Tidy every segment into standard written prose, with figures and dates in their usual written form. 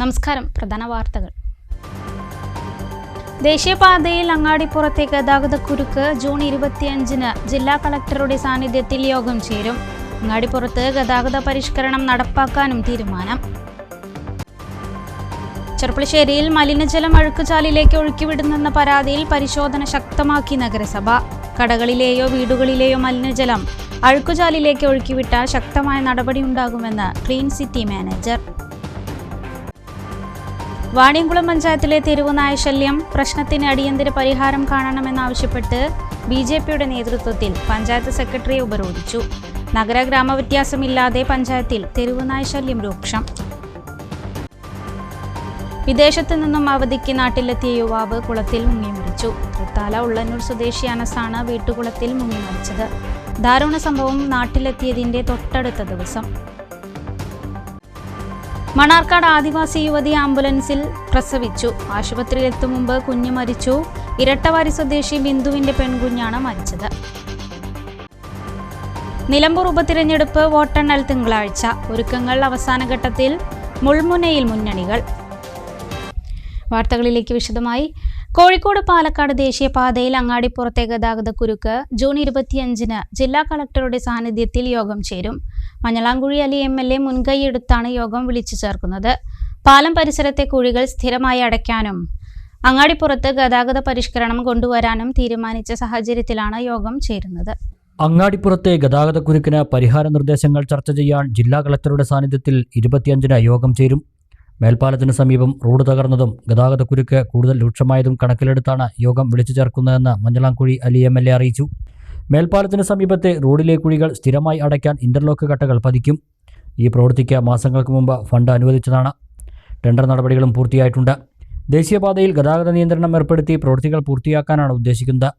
നമസ്കാരം. പ്രധാന വാർത്തകൾ. ദേശീയപാതയിൽ അങ്ങാടിപ്പുറത്തെ ഗതാഗതക്കുരുക്ക് ജൂൺ 25-ന് ജില്ലാ കളക്ടറുടെ സാന്നിധ്യത്തിൽ യോഗം ചേരും. അങ്ങാടിപ്പുറത്ത് ഗതാഗത പരിഷ്കരണം നടപ്പാക്കാനും തീരുമാനം. ചെർപ്പളശ്ശേരിയിൽ മലിനജലം അഴുക്കുചാലിലേക്ക് ഒഴുക്കിവിടുന്നെന്ന പരാതിയിൽ പരിശോധന ശക്തമാക്കി നഗരസഭ. കടകളിലെയോ വീടുകളിലെയോ മലിനജലം അഴുക്കുചാലിലേക്ക് ഒഴുക്കിവിട്ടാൽ ശക്തമായ നടപടിയുണ്ടാകുമെന്ന് ക്ലീൻ സിറ്റി മാനേജർ. വാണിയംകുളം പഞ്ചായത്തിലെ തെരുവ് നായശല്യം പ്രശ്നത്തിന് അടിയന്തര പരിഹാരം കാണണമെന്നാവശ്യപ്പെട്ട് BJPയുടെ നേതൃത്വത്തിൽ പഞ്ചായത്ത് സെക്രട്ടറിയെ ഉപരോധിച്ചു. നഗര ഗ്രാമ വ്യത്യാസമില്ലാതെ പഞ്ചായത്തിൽ തെരുവ് നായശല്യം രൂക്ഷം. വിദേശത്തു നിന്നും അവധിക്ക് നാട്ടിലെത്തിയ യുവാവ് കുളത്തിൽ മുങ്ങി മരിച്ചു. തൃത്താല ഉള്ളന്നൂർ സ്വദേശി അനസാണ് വീട്ടുകുളത്തിൽ മുങ്ങി മരിച്ചത്. ദാരുണ സംഭവം നാട്ടിലെത്തിയതിന്റെ തൊട്ടടുത്ത ദിവസം. മണാർക്കാട് ആദിവാസി യുവതി ആംബുലൻസിൽ പ്രസവിച്ചു. ആശുപത്രിയിലെത്തും മുമ്പ് കുഞ്ഞ് മരിച്ചു. ഇരട്ടവാരി സ്വദേശി ബിന്ദുവിന്റെ പെൺകുഞ്ഞാണ് മരിച്ചത്. നിലമ്പൂർ ഉപതിരഞ്ഞെടുപ്പ് വോട്ടെണ്ണൽ തിങ്കളാഴ്ച. ഒരുക്കങ്ങൾ അവസാന ഘട്ടത്തിൽ. മുൾമുനയിൽ മുന്നണികൾ. വാർത്തകളിലേക്ക് വിശദമായി. കോഴിക്കോട് പാലക്കാട് ദേശീയപാതയിൽ അങ്ങാടിപ്പുറത്തെ ഗതാഗതക്കുരുക്ക് ജൂൺ 25-ന് ജില്ലാ കളക്ടറുടെ സാന്നിധ്യത്തിൽ യോഗം ചേരും. മഞ്ഞളാംകുഴി അലി MLA മുൻകൈയെടുത്താണ് യോഗം വിളിച്ചു ചേർക്കുന്നത്. പാലം പരിസരത്തെ കുഴികൾ സ്ഥിരമായി അടയ്ക്കാനും അങ്ങാടിപ്പുറത്ത് ഗതാഗത പരിഷ്കരണം കൊണ്ടുവരാനും തീരുമാനിച്ച സാഹചര്യത്തിലാണ് യോഗം ചേരുന്നത്. അങ്ങാടിപ്പുറത്തെ ഗതാഗതക്കുരുക്കിന് പരിഹാര നിർദ്ദേശങ്ങൾ ചർച്ച ചെയ്യാൻ ജില്ലാ കളക്ടറുടെ സാന്നിധ്യത്തിൽ 25-ന് യോഗം ചേരും. മേൽപ്പാലത്തിന് സമീപം റോഡ് തകർന്നതും ഗതാഗതക്കുരുക്ക് കൂടുതൽ രൂക്ഷമായതും കണക്കിലെടുത്താണ് യോഗം വിളിച്ചു ചേർക്കുന്നതെന്ന് മഞ്ഞളാംകുഴി അലി MLA അറിയിച്ചു. മേൽപ്പാലത്തിന് സമീപത്തെ റോഡിലെ കുഴികൾ സ്ഥിരമായി അടയ്ക്കാൻ ഇന്റർലോക്ക് കട്ടകൾ പതിക്കും. ഈ പ്രവൃത്തിക്ക് മാസങ്ങൾക്ക് മുമ്പ് ഫണ്ട് അനുവദിച്ചതാണ്. ടെൻഡർ നടപടികളും പൂർത്തിയായിട്ടുണ്ട്. ദേശീയപാതയിൽ ഗതാഗത നിയന്ത്രണം ഏർപ്പെടുത്തി പ്രവൃത്തികൾ പൂർത്തിയാക്കാനാണ് ഉദ്ദേശിക്കുന്നത്.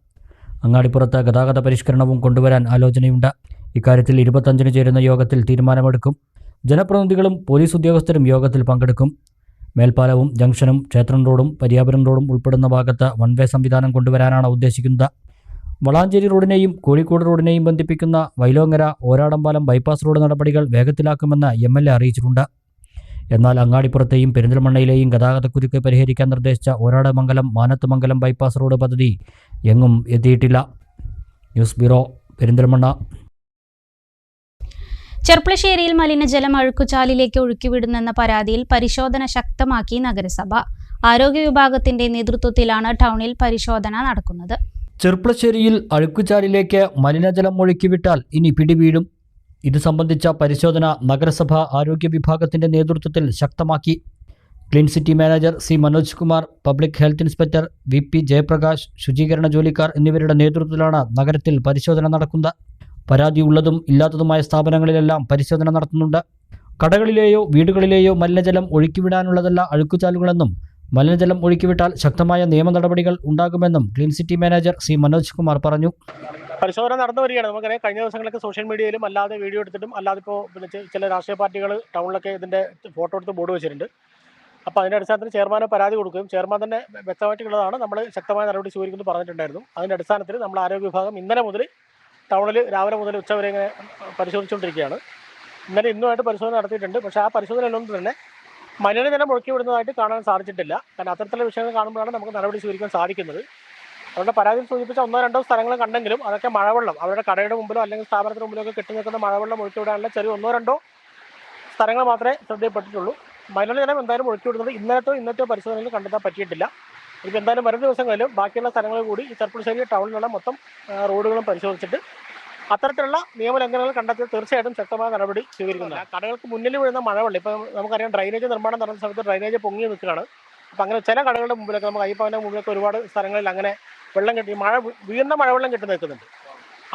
അങ്ങാടിപ്പുറത്ത് ഗതാഗത പരിഷ്കരണവും കൊണ്ടുവരാൻ ആലോചനയുണ്ട്. ഇക്കാര്യത്തിൽ 25-ന് ചേരുന്ന യോഗത്തിൽ തീരുമാനമെടുക്കും. ജനപ്രതിനിധികളും പോലീസ് ഉദ്യോഗസ്ഥരും യോഗത്തിൽ പങ്കെടുക്കും. മേൽപ്പാലവും ജംഗ്ഷനും ക്ഷേത്രം റോഡും പരിയാപുരം റോഡും ഉൾപ്പെടുന്ന ഭാഗത്ത് വൺ വേ സംവിധാനം കൊണ്ടുവരാനാണ് ഉദ്ദേശിക്കുന്നത്. വളാഞ്ചേരി റോഡിനെയും കോഴിക്കോട് റോഡിനെയും ബന്ധിപ്പിക്കുന്ന വൈലോങ്ങര ഓരാടംപാലം ബൈപ്പാസ് റോഡ് നടപടികൾ വേഗത്തിലാക്കുമെന്ന് MLA അറിയിച്ചിട്ടുണ്ട്. എന്നാൽ അങ്ങാടിപ്പുറത്തെയും പെരിന്തൽമണ്ണയിലെയും ഗതാഗതക്കുരുക്ക് പരിഹരിക്കാൻ നിർദ്ദേശിച്ച ഓരാടമംഗലം മാനത്തുമംഗലം ബൈപ്പാസ് റോഡ് പദ്ധതി എങ്ങും എത്തിയിട്ടില്ല. News bureau, Perinthalmanna. ചെർപ്പളശ്ശേരിയിൽ മലിനജലം അഴുക്കുചാലിലേക്ക് ഒഴുക്കിവിടുന്നെന്ന പരാതിയിൽ പരിശോധന ശക്തമാക്കി നഗരസഭ. ആരോഗ്യ വിഭാഗത്തിന്റെ നേതൃത്വത്തിലാണ് ടൗണിൽ പരിശോധന നടക്കുന്നത്. ചെർപ്പളശ്ശേരിയിൽ അഴുക്കുചാലിലേക്ക് മലിനജലം ഒഴുക്കിവിട്ടാൽ ഇനി പിടിവീഴും. ഇത് സംബന്ധിച്ച പരിശോധന നഗരസഭ ആരോഗ്യ വിഭാഗത്തിന്റെ നേതൃത്വത്തിൽ ശക്തമാക്കി. Clean city manager C. Manoj Kumar, public health inspector VP Jayaprakash, ശുചീകരണ ജോലിക്കാർ എന്നിവരുടെ നേതൃത്വത്തിലാണ് നഗരത്തിൽ പരിശോധന നടക്കുന്നത്. പരാതി ഉള്ളതും ഇല്ലാത്തതുമായ സ്ഥാപനങ്ങളിലെല്ലാം പരിശോധന നടത്തുന്നുണ്ട്. കടകളിലെയോ വീടുകളിലെയോ മലിനജലം ഒഴുക്കിവിടാനുള്ളതല്ല അഴുക്കുചാലുകളെന്നും മലിനജലം ഒഴുക്കിവിട്ടാൽ ശക്തമായ നിയമ നടപടികൾ ഉണ്ടാകുമെന്നും clean city manager C. Manoj Kumar പറഞ്ഞു. പരിശോധന നടന്നു വരികയാണ്. നമുക്കറിയാം, കഴിഞ്ഞ ദിവസങ്ങളൊക്കെ സോഷ്യൽ മീഡിയയിലും അല്ലാതെ വീഡിയോ എടുത്തിട്ടും അല്ലാതെ ഇപ്പോൾ ചില രാഷ്ട്രീയ പാർട്ടികൾ ടൗണിലൊക്കെ ഇതിൻ്റെ ഫോട്ടോ എടുത്ത് ബോർഡ് വെച്ചിട്ടുണ്ട്. അപ്പോൾ അതിൻ്റെ അടിസ്ഥാനത്തിൽ ചെയർമാനെ പരാതി കൊടുക്കുകയും ചെയർമാൻ തന്നെ വ്യക്തമായിട്ടുള്ളതാണ് നമ്മൾ ശക്തമായ നടപടി സ്വീകരിക്കുമെന്ന് പറഞ്ഞിട്ടുണ്ടായിരുന്നു. അതിൻ്റെ അടിസ്ഥാനത്തിൽ നമ്മൾ ആരോഗ്യ വിഭാഗം ഇന്നലെ മുതൽ ടൗണിൽ രാവിലെ മുതൽ ഉച്ചവരെ ഇങ്ങനെ പരിശോധിച്ചുകൊണ്ടിരിക്കുകയാണ്. ഇന്നലെ ഇന്നുമായിട്ട് പരിശോധന നടത്തിയിട്ടുണ്ട്. പക്ഷേ ആ പരിശോധനയിലൊന്നും തന്നെ മലിനജലം ഒഴുക്കി വിടുന്നതായിട്ട് കാണാൻ സാധിച്ചിട്ടില്ല. കാരണം അത്തരത്തിലുള്ള വിഷയങ്ങൾ കാണുമ്പോഴാണ് നമുക്ക് നടപടി സ്വീകരിക്കാൻ സാധിക്കുന്നത്. അവരുടെ പരാതിയിൽ സൂചിപ്പിച്ച 1-2 സ്ഥലങ്ങൾ കണ്ടെങ്കിലും അതൊക്കെ മഴവെള്ളം അവരുടെ കടയുടെ മുമ്പിലോ അല്ലെങ്കിൽ സ്ഥാപനത്തിന് മുമ്പിലോ ഒക്കെ കെട്ടി നിൽക്കുന്ന മഴവെള്ളം ഒഴുക്കി വിടാനുള്ള ചെറിയ 1-2 സ്ഥലങ്ങൾ മാത്രമേ ശ്രദ്ധയിൽപ്പെട്ടിട്ടുള്ളൂ. മലിനജലം എന്തായാലും ഒഴുക്കി വിടുന്നത് ഇന്നത്തെ പരിശോധനയിൽ കണ്ടെത്താൻ പറ്റിയിട്ടില്ല. ഇപ്പോൾ എന്തായാലും വരും ദിവസങ്ങളിലും ബാക്കിയുള്ള സ്ഥലങ്ങളിൽ കൂടി ഈ ചെർപ്പളശ്ശേരി ടൗണിലുള്ള മൊത്തം റോഡുകളും പരിശോധിച്ചിട്ട് അത്തരത്തിലുള്ള നിയമലംഘനങ്ങൾ കണ്ടെത്തി തീർച്ചയായിട്ടും ശക്തമായ നടപടി സ്വീകരിക്കുന്നതാണ്. കടകൾക്ക് മുന്നിൽ വീഴുന്ന മഴവെള്ളം ഇപ്പോൾ നമുക്കറിയാം, ഡ്രൈനേജ് നിർമ്മാണം നടന്ന സമയത്ത് ഡ്രൈനേജ് പൊങ്ങി നിൽക്കുകയാണ്. അപ്പോൾ അങ്ങനെ ചില കടകളുടെ മുമ്പിലൊക്കെ നമുക്ക് അയ്യപ്പൻ്റെ മുമ്പിലൊക്കെ ഒരുപാട് സ്ഥലങ്ങളിൽ അങ്ങനെ വെള്ളം കെട്ടി വീഴുന്ന മഴവെള്ളം കെട്ടി നിൽക്കുന്നുണ്ട്.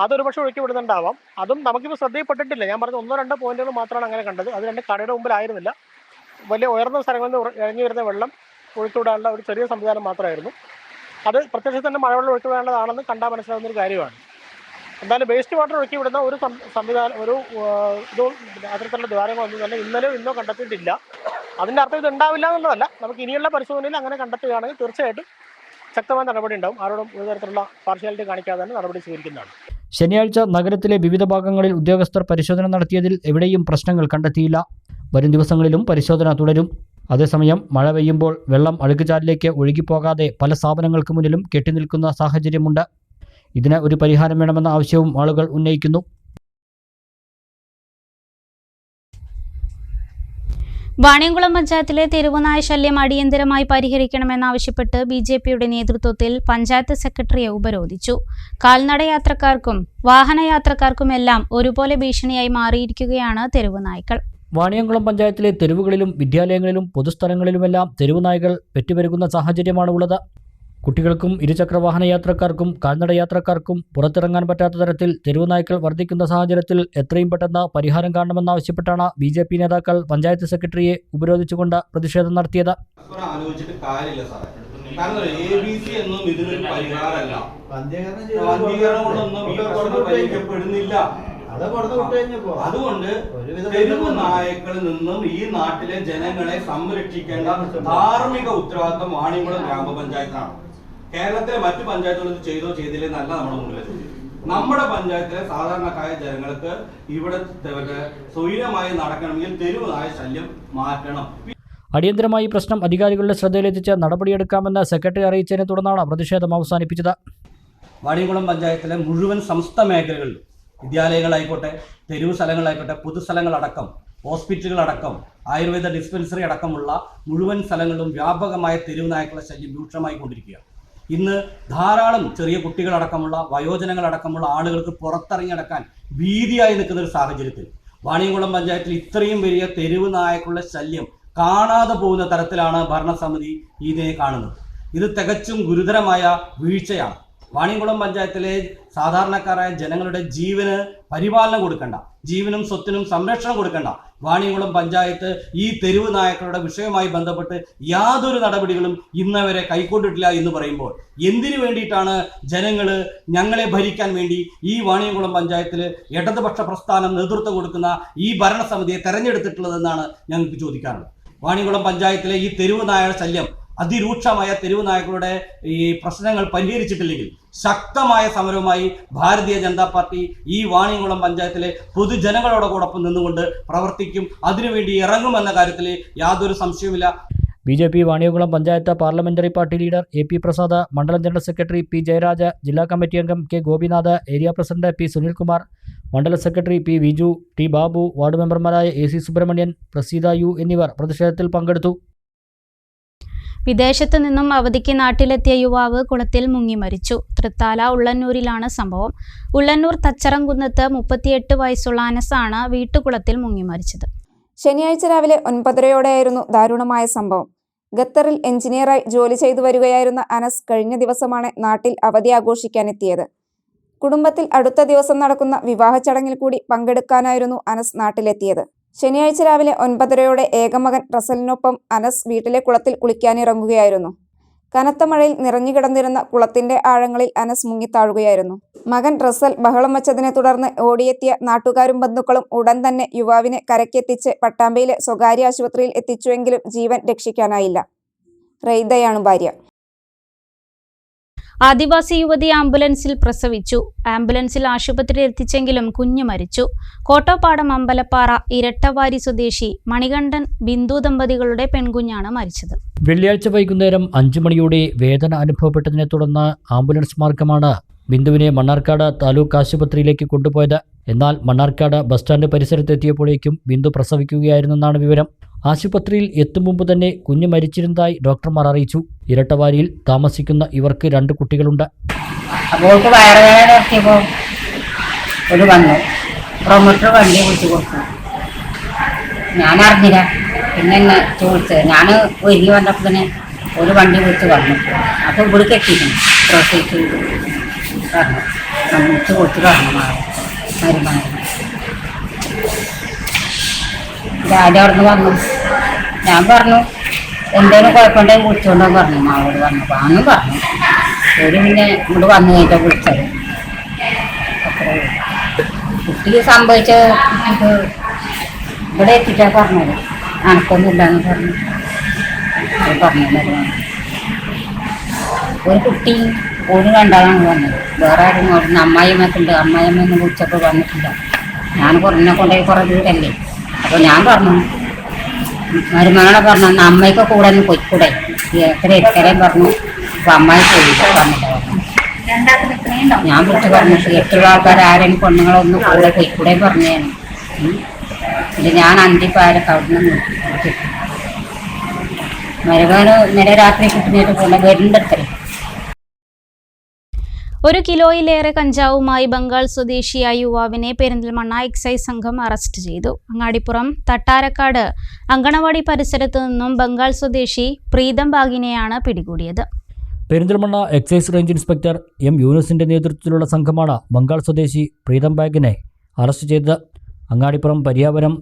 അതൊരു പക്ഷേ ഒഴുക്കി വിടുന്നുണ്ടാവാം. അതും നമുക്കിപ്പോൾ ശ്രദ്ധയിൽപ്പെട്ടിട്ടില്ല. ഞാൻ പറഞ്ഞ 1-2 പോയിന്റുകൾ മാത്രമാണ് അങ്ങനെ കണ്ടത്. അത് 2 കടയുടെ മുമ്പിലായിരുന്നില്ല. വലിയ ഉയർന്ന സ്ഥലങ്ങളിൽ നിന്ന് ഇറങ്ങി വരുന്ന വെള്ളം ഒഴുക്കി വിടാനുള്ള ഒരു ചെറിയ സംവിധാനം മാത്രമായിരുന്നു. അത് പ്രത്യക്ഷത്തിൽ തന്നെ മഴവെള്ളം ഒഴുക്കി വിടാനുള്ളതാണെന്ന് കണ്ടാൽ മനസ്സിലാവുന്ന ഒരു കാര്യമാണ്. എന്തായാലും വേസ്റ്റ് വാട്ടർ ഒഴുക്കി വിടുന്ന ഒരു സംവിധാനം അത്തരത്തിലുള്ള ദ്വാരങ്ങളൊന്നും തന്നെ ഇന്നലെയോ ഇന്നോ കണ്ടെത്തിയിട്ടില്ല. അതിൻ്റെ അർത്ഥം ഇത് ഉണ്ടാവില്ല എന്നുള്ളതല്ല. നമുക്ക് ഇനിയുള്ള പരിശോധനയിൽ അങ്ങനെ കണ്ടെത്തുകയാണെങ്കിൽ തീർച്ചയായിട്ടും ശക്തമായ നടപടി ഉണ്ടാവും. ആരോടും ഒരു തരത്തിലുള്ള പാർഷ്യാലിറ്റി കാണിക്കാതെ തന്നെ നടപടി സ്വീകരിക്കുന്നതാണ്. ശനിയാഴ്ച നഗരത്തിലെ വിവിധ ഭാഗങ്ങളിൽ ഉദ്യോഗസ്ഥർ പരിശോധന നടത്തിയതിൽ എവിടെയും പ്രശ്നങ്ങൾ കണ്ടെത്തിയില്ല. വരും ദിവസങ്ങളിലും പരിശോധന തുടരും. അതേസമയം മഴ പെയ്യുമ്പോൾ വെള്ളം അഴുക്കുചാലിലേക്ക് ഒഴുകിപ്പോകാതെ പല സ്ഥാപനങ്ങൾക്ക് മുന്നിലും കെട്ടിനിൽക്കുന്ന സാഹചര്യമുണ്ട്. ഇതിന് ഒരു പരിഹാരം വേണമെന്ന ആവശ്യവും ആളുകൾ ഉന്നയിക്കുന്നു. വാണിയംകുളം പഞ്ചായത്തിലെ തെരുവുനായ ശല്യം അടിയന്തരമായി പരിഹരിക്കണമെന്നാവശ്യപ്പെട്ട് BJPയുടെ നേതൃത്വത്തിൽ പഞ്ചായത്ത് സെക്രട്ടറിയെ ഉപരോധിച്ചു. കാൽനട യാത്രക്കാർക്കും വാഹനയാത്രക്കാർക്കുമെല്ലാം ഒരുപോലെ ഭീഷണിയായി മാറിയിരിക്കുകയാണ് തെരുവുനായ്ക്കൾ. വാണിയംകുളം പഞ്ചായത്തിലെ തെരുവുകളിലും വിദ്യാലയങ്ങളിലും പൊതുസ്ഥലങ്ങളിലുമെല്ലാം തെരുവുനായകൾ പെറ്റുപെരുകുന്ന സാഹചര്യമാണ് ഉള്ളത്. കുട്ടികൾക്കും ഇരുചക്രവാഹന യാത്രക്കാർക്കും കാൽനട യാത്രക്കാർക്കും പുറത്തിറങ്ങാൻ പറ്റാത്ത തരത്തിൽ തെരുവുനായ്ക്കൾ വർദ്ധിക്കുന്ന സാഹചര്യത്തിൽ എത്രയും പെട്ടെന്ന് പരിഹാരം കാണണമെന്നാവശ്യപ്പെട്ടാണ് BJP നേതാക്കൾ പഞ്ചായത്ത് സെക്രട്ടറിയെ ഉപരോധിച്ചുകൊണ്ട് പ്രതിഷേധം നടത്തിയത്. അതുകൊണ്ട് തെരുവ് നായക്കളിൽ നിന്നും ഈ നാട്ടിലെ ജനങ്ങളെ സംരക്ഷിക്കേണ്ട ധാർമ്മിക ഉത്തരവാദിത്വം വാണിയംകുളം ഗ്രാമപഞ്ചായത്താണ്. കേരളത്തിലെ മറ്റു പഞ്ചായത്തുകൾ ചെയ്തോ ചെയ്തില്ലെന്നല്ല നമ്മുടെ മുന്നിൽ. നമ്മുടെ പഞ്ചായത്തിലെ സാധാരണക്കാരായ ജനങ്ങൾക്ക് ഇവിടെ സ്വൈര്യമായി നടക്കണമെങ്കിൽ തെരുവ് നായ ശല്യം മാറ്റണം. അടിയന്തരമായി പ്രശ്നം അധികാരികളുടെ ശ്രദ്ധയിലെത്തിച്ച് നടപടിയെടുക്കാമെന്ന് സെക്രട്ടറി അറിയിച്ചതിനെ തുടർന്നാണ് പ്രതിഷേധം അവസാനിപ്പിച്ചത്. വാണിയംകുളം പഞ്ചായത്തിലെ മുഴുവൻ സമസ്ത മേഖലകളിലും വിദ്യാലയങ്ങളായിക്കോട്ടെ, തെരുവ് സ്ഥലങ്ങളായിക്കോട്ടെ, പൊതുസ്ഥലങ്ങളടക്കം, ഹോസ്പിറ്റലുകളടക്കം, ആയുർവേദ ഡിസ്പെൻസറി അടക്കമുള്ള മുഴുവൻ സ്ഥലങ്ങളിലും വ്യാപകമായ തെരുവ് നായ്ക്കളുടെ ശല്യം രൂക്ഷമായി കൊണ്ടിരിക്കുകയാണ്. ഇന്ന് ധാരാളം ചെറിയ കുട്ടികളടക്കമുള്ള വയോജനങ്ങളടക്കമുള്ള ആളുകൾക്ക് പുറത്തിറങ്ങി നടക്കാൻ ഭീതിയായി നിൽക്കുന്ന ഒരു സാഹചര്യത്തിൽ വാണിയംകുളം പഞ്ചായത്തിൽ ഇത്രയും വലിയ തെരുവ് നായ്ക്കളുടെ ശല്യം കാണാതെ പോകുന്ന തരത്തിലാണ് ഭരണസമിതി ഇതിനെ കാണുന്നത്. ഇത് തികച്ചും ഗുരുതരമായ വീഴ്ചയാണ്. വാണിയംകുളം പഞ്ചായത്തിലെ സാധാരണക്കാരായ ജനങ്ങളുടെ ജീവന് പരിപാലനം കൊടുക്കേണ്ട, ജീവനും സ്വത്തിനും സംരക്ഷണം കൊടുക്കേണ്ട വാണിയംകുളം പഞ്ചായത്ത് ഈ തെരുവ് നായ്ക്കളുടെ വിഷയവുമായി ബന്ധപ്പെട്ട് യാതൊരു നടപടികളും ഇന്നവരെ കൈക്കൊണ്ടിട്ടില്ല എന്ന് പറയുമ്പോൾ എന്തിനു വേണ്ടിയിട്ടാണ് ജനങ്ങൾ ഞങ്ങളെ ഭരിക്കാൻ വേണ്ടി ഈ വാണിയംകുളം പഞ്ചായത്തിൽ ഇടതുപക്ഷ പ്രസ്ഥാനം നേതൃത്വം കൊടുക്കുന്ന ഈ ഭരണസമിതിയെ തെരഞ്ഞെടുത്തിട്ടുള്ളതെന്നാണ് ഞങ്ങൾക്ക് ചോദിക്കാറുള്ളത്. വാണിയംകുളം പഞ്ചായത്തിലെ ഈ തെരുവ് നായയുടെ ശല്യം, അതിരൂക്ഷമായ തെരുവ് നായ്ക്കളുടെ ഈ പ്രശ്നങ്ങൾ പരിഹരിച്ചിട്ടില്ലെങ്കിൽ ശക്തമായ സമരവുമായി ഭാരതീയ ജനതാ പാർട്ടി ഈ വാണിയംകുളം പഞ്ചായത്തിലെ പൊതുജനങ്ങളോടൊപ്പം നിന്നുകൊണ്ട് പ്രവർത്തിക്കും. അതിനുവേണ്ടി ഇറങ്ങുമെന്ന കാര്യത്തിൽ യാതൊരു സംശയവുമില്ല. BJP Vaniyamkulam panchayat parliamentary party leader AP Prasad, മണ്ഡലം ജനറൽ സെക്രട്ടറി P ജയരാജ്, ജില്ലാ കമ്മിറ്റി അംഗം K Gopinath, area president P Sunilkumar, മണ്ഡലം secretary P Viju, T Babu, ward മെമ്പർമാരായ AC സുബ്രഹ്മണ്യൻ, പ്രസീത U എന്നിവർ പ്രതിഷേധത്തിൽ പങ്കെടുത്തു. വിദേശത്തു നിന്നും അവധിക്ക് നാട്ടിലെത്തിയ യുവാവ് കുളത്തിൽ മുങ്ങി മരിച്ചു. തൃത്താല ഉള്ളന്നൂരിലാണ് സംഭവം. ഉള്ളന്നൂർ തച്ചറംകുന്നത്ത് 38 വയസ്സുള്ള അനസാണ് വീട്ടുകുളത്തിൽ മുങ്ങി മരിച്ചത്. ശനിയാഴ്ച രാവിലെ 9:30യോടെയായിരുന്നു ദാരുണമായ സംഭവം. ഖത്തറിൽ എഞ്ചിനീയറായി ജോലി ചെയ്തു വരികയായിരുന്ന അനസ് കഴിഞ്ഞ ദിവസമാണ് നാട്ടിൽ അവധി ആഘോഷിക്കാനെത്തിയത്. കുടുംബത്തിൽ അടുത്ത ദിവസം നടക്കുന്ന വിവാഹ ചടങ്ങിൽ കൂടി പങ്കെടുക്കാനായിരുന്നു അനസ് നാട്ടിലെത്തിയത്. ശനിയാഴ്ച രാവിലെ 9:30യോടെ ഏകമകൻ റസലിനൊപ്പം അനസ് വീട്ടിലെ കുളത്തിൽ കുളിക്കാനിറങ്ങുകയായിരുന്നു. കനത്ത മഴയിൽ നിറഞ്ഞുകിടന്നിരുന്ന കുളത്തിന്റെ ആഴങ്ങളിൽ അനസ് മുങ്ങിത്താഴുകയായിരുന്നു. മകൻ റസൽ ബഹളം വച്ചതിനെ തുടർന്ന് ഓടിയെത്തിയ നാട്ടുകാരും ബന്ധുക്കളും ഉടൻ തന്നെ യുവാവിനെ കരയ്ക്കെത്തിച്ച് പട്ടാമ്പിയിലെ സ്വകാര്യ ആശുപത്രിയിൽ എത്തിച്ചുവെങ്കിലും ജീവൻ രക്ഷിക്കാനായില്ല. റെയ്ദയാണ് ഭാര്യ. ആദിവാസി യുവതി ആംബുലൻസിൽ പ്രസവിച്ചു. ആംബുലൻസിൽ ആശുപത്രിയിൽ എത്തിച്ചെങ്കിലും കുഞ്ഞ് മരിച്ചു. കോട്ടപ്പാടം അമ്പലപ്പാറ ഇരട്ടവാരി സ്വദേശി മണികണ്ഠൻ ബിന്ദു ദമ്പതികളുടെ പെൺകുഞ്ഞാണ് മരിച്ചത്. വെള്ളിയാഴ്ച വൈകുന്നേരം 5 മണിയോടെ വേദന അനുഭവപ്പെട്ടതിനെ തുടർന്ന് ആംബുലൻസ് മാർഗമാണ് ബിന്ദുവിനെ മണ്ണാർക്കാട് താലൂക്ക് ആശുപത്രിയിലേക്ക് കൊണ്ടുപോയത്. എന്നാൽ മണ്ണാർക്കാട് ബസ് സ്റ്റാൻഡ് പരിസരത്തെത്തിയപ്പോഴേക്കും ബിന്ദു പ്രസവിക്കുകയായിരുന്നെന്നാണ് വിവരം. ആശുപത്രിയിൽ എത്തും മുമ്പ് തന്നെ കുഞ്ഞ് മരിച്ചിരുന്നതായി ഡോക്ടർമാർ അറിയിച്ചു. ഇരട്ടവാരിയിൽ താമസിക്കുന്ന ഇവർക്ക് 2 കുട്ടികളുണ്ട്. അവൾക്ക് വയറുവേദന എത്തിയപ്പോൾ ഒരു വന്നു പ്രൊമോട്ടർ വണ്ടി വിളിച്ചു കൊടുത്തു. ഞാൻ അറിഞ്ഞില്ല. പിന്നെ എന്നെ ചോദിച്ചത് ഞാൻ ഒരുങ്ങി വന്നപ്പോൾ തന്നെ ഒരു വണ്ടി വിളിച്ച് വന്നു. അപ്പോൾ ഇവിടെ കെട്ടിയിരുന്നു പ്രസവിച്ചു പറഞ്ഞു വിളിച്ച് കൊടുത്ത് പറഞ്ഞു മരുമായിരുന്നു. രാജ അവിടെ നിന്ന് വന്നു. ഞാൻ പറഞ്ഞു എന്തെങ്കിലും കുഴപ്പമുണ്ടെങ്കിൽ വിളിച്ചുകൊണ്ടോ പറഞ്ഞു. മാവോട് വന്നപ്പോൾ ആണെന്നും പറഞ്ഞു. ഒരു പിന്നെ ഇങ്ങോട്ട് വന്നു കഴിഞ്ഞാൽ വിളിച്ചത്. അത്രേ കുട്ടിക്ക് സംഭവിച്ച ഇത് ഇവിടെ എത്തിയിട്ടാണ് പറഞ്ഞത്. അനക്കൊന്നും ഇല്ലാന്ന് പറഞ്ഞു. അത് പറഞ്ഞില്ല. ഒരു കുട്ടി ഒരു 2 വന്നത്. വേറെ ആരും അവിടുന്ന് അമ്മായിയമ്മക്കുണ്ട്. അമ്മായിയമ്മയൊന്നും വിളിച്ചപ്പോൾ വന്നിട്ടില്ല. ഞാൻ കുറഞ്ഞ കൊണ്ടുപോയി കുറേ ദൂരല്ലേ. അപ്പോൾ ഞാൻ പറഞ്ഞു മരുമകളെ പറഞ്ഞു അന്ന് അമ്മയ്ക്ക് കൂടെ ഒന്ന് പൊയ്ക്കൂടെ ഇത്രയും പറഞ്ഞു. അപ്പൊ അമ്മായി പോയില്ല പറഞ്ഞിട്ട് പറഞ്ഞു. ഞാൻ വിളിച്ച് പറഞ്ഞു 8 ആൾക്കാർ ആരെങ്കിലും പെണ്ണുങ്ങളൊന്നും കൂടെ പൊയ്ക്കൂടെ പറഞ്ഞാണ്. ഇത് ഞാൻ അന്തിപ്പാരൊക്കെ അവിടെ നിന്ന് മരുമകന് ഇന്നലെ രാത്രി കിട്ടുന്നിട്ട് പോലെ വരുന്നുണ്ട് അത്രയും. 1 കിലോയിലേറെ കഞ്ചാവുമായി ബംഗാൾ സ്വദേശിയായ യുവാവിനെ പെരിന്തൽമണ്ണ എക്സൈസ് സംഘം അറസ്റ്റ് ചെയ്തു. അങ്ങാടിപ്പുറം തട്ടാരക്കാട് അങ്കണവാടി പരിസരത്തു നിന്നും ബംഗാൾ സ്വദേശി പ്രീതം ബാഗിനെയാണ് പിടികൂടിയത്. Perinthalmanna excise range inspector M യൂനുസിന്റെ നേതൃത്വത്തിലുള്ള സംഘമാണ് ബംഗാൾ സ്വദേശി പ്രീതം ബാഗിനെ അറസ്റ്റ് ചെയ്തത്. അങ്ങാടിപ്പുറം പരിയാപുരം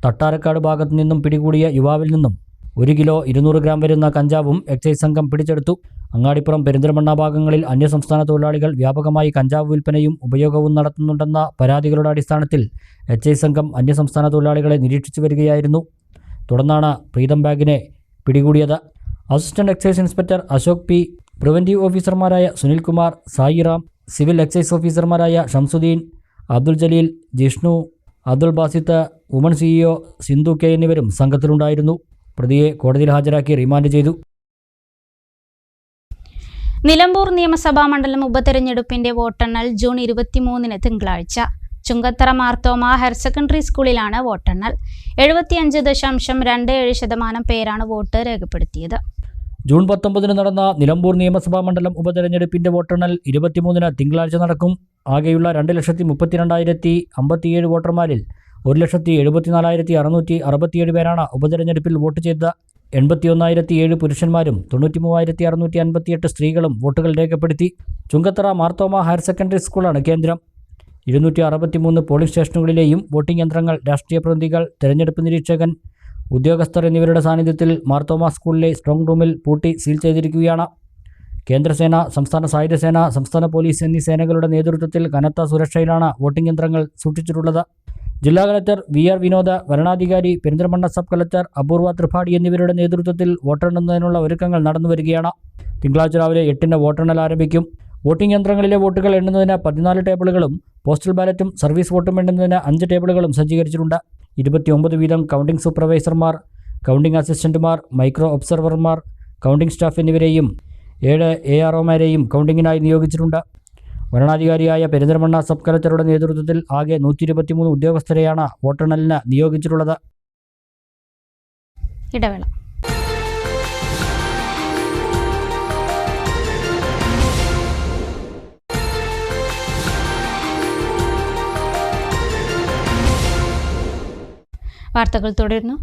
തട്ടാരക്കാട് ഭാഗത്തു നിന്നും പിടികൂടിയ യുവാവിൽ നിന്നും 1 കിലോ 200 ഗ്രാം വരുന്ന കഞ്ചാവും എക്സൈസ് സംഘം പിടിച്ചെടുത്തു. അങ്ങാടിപ്പുറം പെരിന്തൽമണ്ണ ഭാഗങ്ങളിൽ അന്യസംസ്ഥാന തൊഴിലാളികൾ വ്യാപകമായി കഞ്ചാവ് വിൽപ്പനയും ഉപയോഗവും നടത്തുന്നുണ്ടെന്ന പരാതികളുടെ അടിസ്ഥാനത്തിൽ എക്സൈസ് സംഘം അന്യസംസ്ഥാന തൊഴിലാളികളെ നിരീക്ഷിച്ചു വരികയായിരുന്നു. തുടർന്നാണ് പ്രീതം ബാഗിനെ പിടികൂടിയത്. Assistant excise inspector Ashok P, preventive ഓഫീസർമാരായ സുനിൽകുമാർ, സായിറാം, സിവിൽ എക്സൈസ് ഓഫീസർമാരായ Shamsuddin, Abdul Jaleel, Jishnu, Abdul Basith, woman CEO Sindhu K എന്നിവരും സംഘത്തിലുണ്ടായിരുന്നു. പ്രതിയെ കോടതിയിൽ ഹാജരാക്കി റിമാൻഡ് ചെയ്തു. നിലമ്പൂർ നിയമസഭാ മണ്ഡലം ഉപതെരഞ്ഞെടുപ്പിന്റെ വോട്ടെണ്ണൽ ജൂൺ 23 തിങ്കളാഴ്ച. ചുങ്കത്തറ മാർത്തോമ ഹയർ സെക്കൻഡറി സ്കൂളിലാണ് വോട്ടെണ്ണൽ. 75.27% പേരാണ് വോട്ട് രേഖപ്പെടുത്തിയത്. ജൂൺ 19 നടന്ന നിലമ്പൂർ നിയമസഭാ മണ്ഡലം ഉപതെരഞ്ഞെടുപ്പിന്റെ വോട്ടെണ്ണൽ 23 തിങ്കളാഴ്ച നടക്കും. ആകെയുള്ള 2,32,057 വോട്ടർമാരിൽ 1,74,667 പേരാണ് ഉപതെരഞ്ഞെടുപ്പിൽ വോട്ട് ചെയ്തത്. 81,007 പുരുഷന്മാരും 93,658 സ്ത്രീകളും വോട്ടുകൾ രേഖപ്പെടുത്തി. ചുങ്കത്തറ മാർത്തോമ ഹയർ സെക്കൻഡറി സ്കൂളാണ് കേന്ദ്രം. 263 പോളിംഗ് സ്റ്റേഷനുകളിലെയും വോട്ടിംഗ് യന്ത്രങ്ങൾ, രാഷ്ട്രീയ പ്രതിനിധികൾ, തെരഞ്ഞെടുപ്പ് നിരീക്ഷകൻ, ഉദ്യോഗസ്ഥർ എന്നിവരുടെ സാന്നിധ്യത്തിൽ മാർത്തോമ സ്കൂളിലെ സ്ട്രോങ് റൂമിൽ പൂട്ടി സീൽ ചെയ്തിരിക്കുകയാണ്. കേന്ദ്രസേന, സംസ്ഥാന സായുധസേന, സംസ്ഥാന പോലീസ് എന്നീ സേനകളുടെ നേതൃത്വത്തിൽ കനത്ത സുരക്ഷയിലാണ് വോട്ടിംഗ് യന്ത്രങ്ങൾ സൂക്ഷിച്ചിട്ടുള്ളത്. ജില്ലാ കളക്ടർ VR വിനോദ്, വരണാധികാരി പെരിന്തൽമണ്ണ സബ് കളക്ടർ അപൂർവ ത്രിപാഠി എന്നിവരുടെ നേതൃത്വത്തിൽ വോട്ടെണ്ണുന്നതിനുള്ള ഒരുക്കങ്ങൾ നടന്നുവരികയാണ്. തിങ്കളാഴ്ച രാവിലെ 8 വോട്ടെണ്ണൽ ആരംഭിക്കും. വോട്ടിംഗ് യന്ത്രങ്ങളിലെ വോട്ടുകൾ എണ്ണുന്നതിന് 14 ടേബിളുകളും പോസ്റ്റൽ ബാലറ്റും സർവീസ് വോട്ടും എണ്ണുന്നതിന് 5 ടേബിളുകളും സജ്ജീകരിച്ചിട്ടുണ്ട്. 29 വീതം കൗണ്ടിംഗ് സൂപ്പർവൈസർമാർ, കൗണ്ടിംഗ് അസിസ്റ്റന്റുമാർ, മൈക്രോ ഒബ്സർവർമാർ, കൗണ്ടിംഗ് സ്റ്റാഫ് എന്നിവരെയും 7 AROമാരെയും കൗണ്ടിങ്ങിനായി നിയോഗിച്ചിട്ടുണ്ട്. വരണാധികാരിയായ പെരിന്തൽമണ്ണ സബ് കളക്ടറുടെ നേതൃത്വത്തിൽ ആകെ 123 ഉദ്യോഗസ്ഥരെയാണ് വോട്ടെണ്ണലിന് നിയോഗിച്ചിട്ടുള്ളത്. ഇടവേള. വാർത്തകൾ തുടരുന്നു.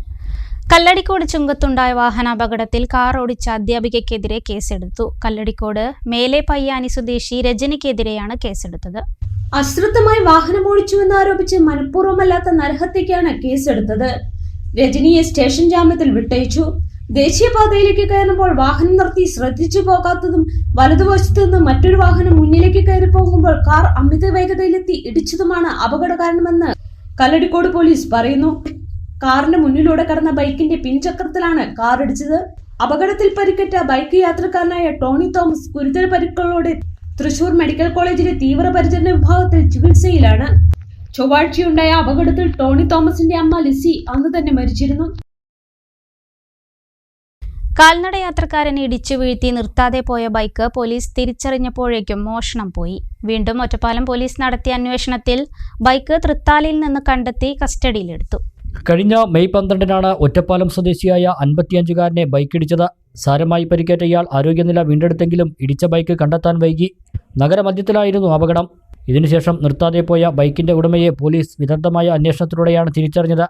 കല്ലടിക്കോട് ചുങ്കത്തുണ്ടായ വാഹനാപകടത്തിൽ കാർ ഓടിച്ച അധ്യാപികയ്ക്കെതിരെ കേസെടുത്തു. കല്ലടിക്കോട് മേലെ പയ്യാനി സ്വദേശി രജനിക്കെതിരെയാണ് കേസെടുത്തത്. അശ്രദ്ധമായി വാഹനമോടിച്ചുവെന്നാരോപിച്ച് മനഃപൂർവ്വമല്ലാത്ത നരഹത്യക്കാണ് കേസെടുത്തത്. രജനിയെ സ്റ്റേഷൻ ജാമ്യത്തിൽ വിട്ടയച്ചു. ദേശീയപാതയിലേക്ക് കയറുമ്പോൾ വാഹനം നിർത്തി ശ്രദ്ധിച്ചു പോകാത്തതും വലതുവശത്തു നിന്ന് മറ്റൊരു വാഹനം മുന്നിലേക്ക് കയറി പോകുമ്പോൾ കാർ അമിത വേഗതയിലെത്തി ഇടിച്ചതുമാണ് അപകട കാരണമെന്ന് കല്ലടിക്കോട് പോലീസ് പറയുന്നു. കാറിന് മുന്നിലൂടെ കടന്ന ബൈക്കിന്റെ പിൻചക്രത്തിലാണ് കാർ ഇടിച്ചത്. അപകടത്തിൽ പരിക്കേറ്റ ബൈക്ക് യാത്രക്കാരനായ ടോണി തോമസ് ഗുരുതര പരിക്കുകളോടെ തൃശൂർ മെഡിക്കൽ കോളേജിലെ തീവ്രപരിചരണ വിഭാഗത്തിൽ ചികിത്സയിലാണ്. ചൊവ്വാഴ്ചയുണ്ടായ അപകടത്തിൽ ടോണി തോമസിന്റെ അമ്മ ലിസി അന്ന് തന്നെ മരിച്ചിരുന്നു. കാൽനട യാത്രക്കാരനെ ഇടിച്ചു വീഴ്ത്തി നിർത്താതെ പോയ ബൈക്ക് പോലീസ് തിരിച്ചറിഞ്ഞപ്പോഴേക്കും മോഷണം പോയി. വീണ്ടും ഒറ്റപ്പാലം പോലീസ് നടത്തിയ അന്വേഷണത്തിൽ ബൈക്ക് തൃത്താലയിൽ നിന്ന് കണ്ടെത്തി കസ്റ്റഡിയിലെടുത്തു. കഴിഞ്ഞ മെയ് 12 ഒറ്റപ്പാലം സ്വദേശിയായ 55-കാരനെ ബൈക്കിടിച്ചത്. സാരമായി പരിക്കേറ്റ ഇയാൾ ആരോഗ്യനില വീണ്ടെടുത്തെങ്കിലും ഇടിച്ച ബൈക്ക് കണ്ടെത്താൻ വൈകി. നഗരമധ്യത്തിലായിരുന്നു അപകടം. ഇതിനുശേഷം നിർത്താതെ പോയ ബൈക്കിന്റെ ഉടമയെ പോലീസ് വിദഗ്ധമായ അന്വേഷണത്തിലൂടെയാണ് തിരിച്ചറിഞ്ഞത്.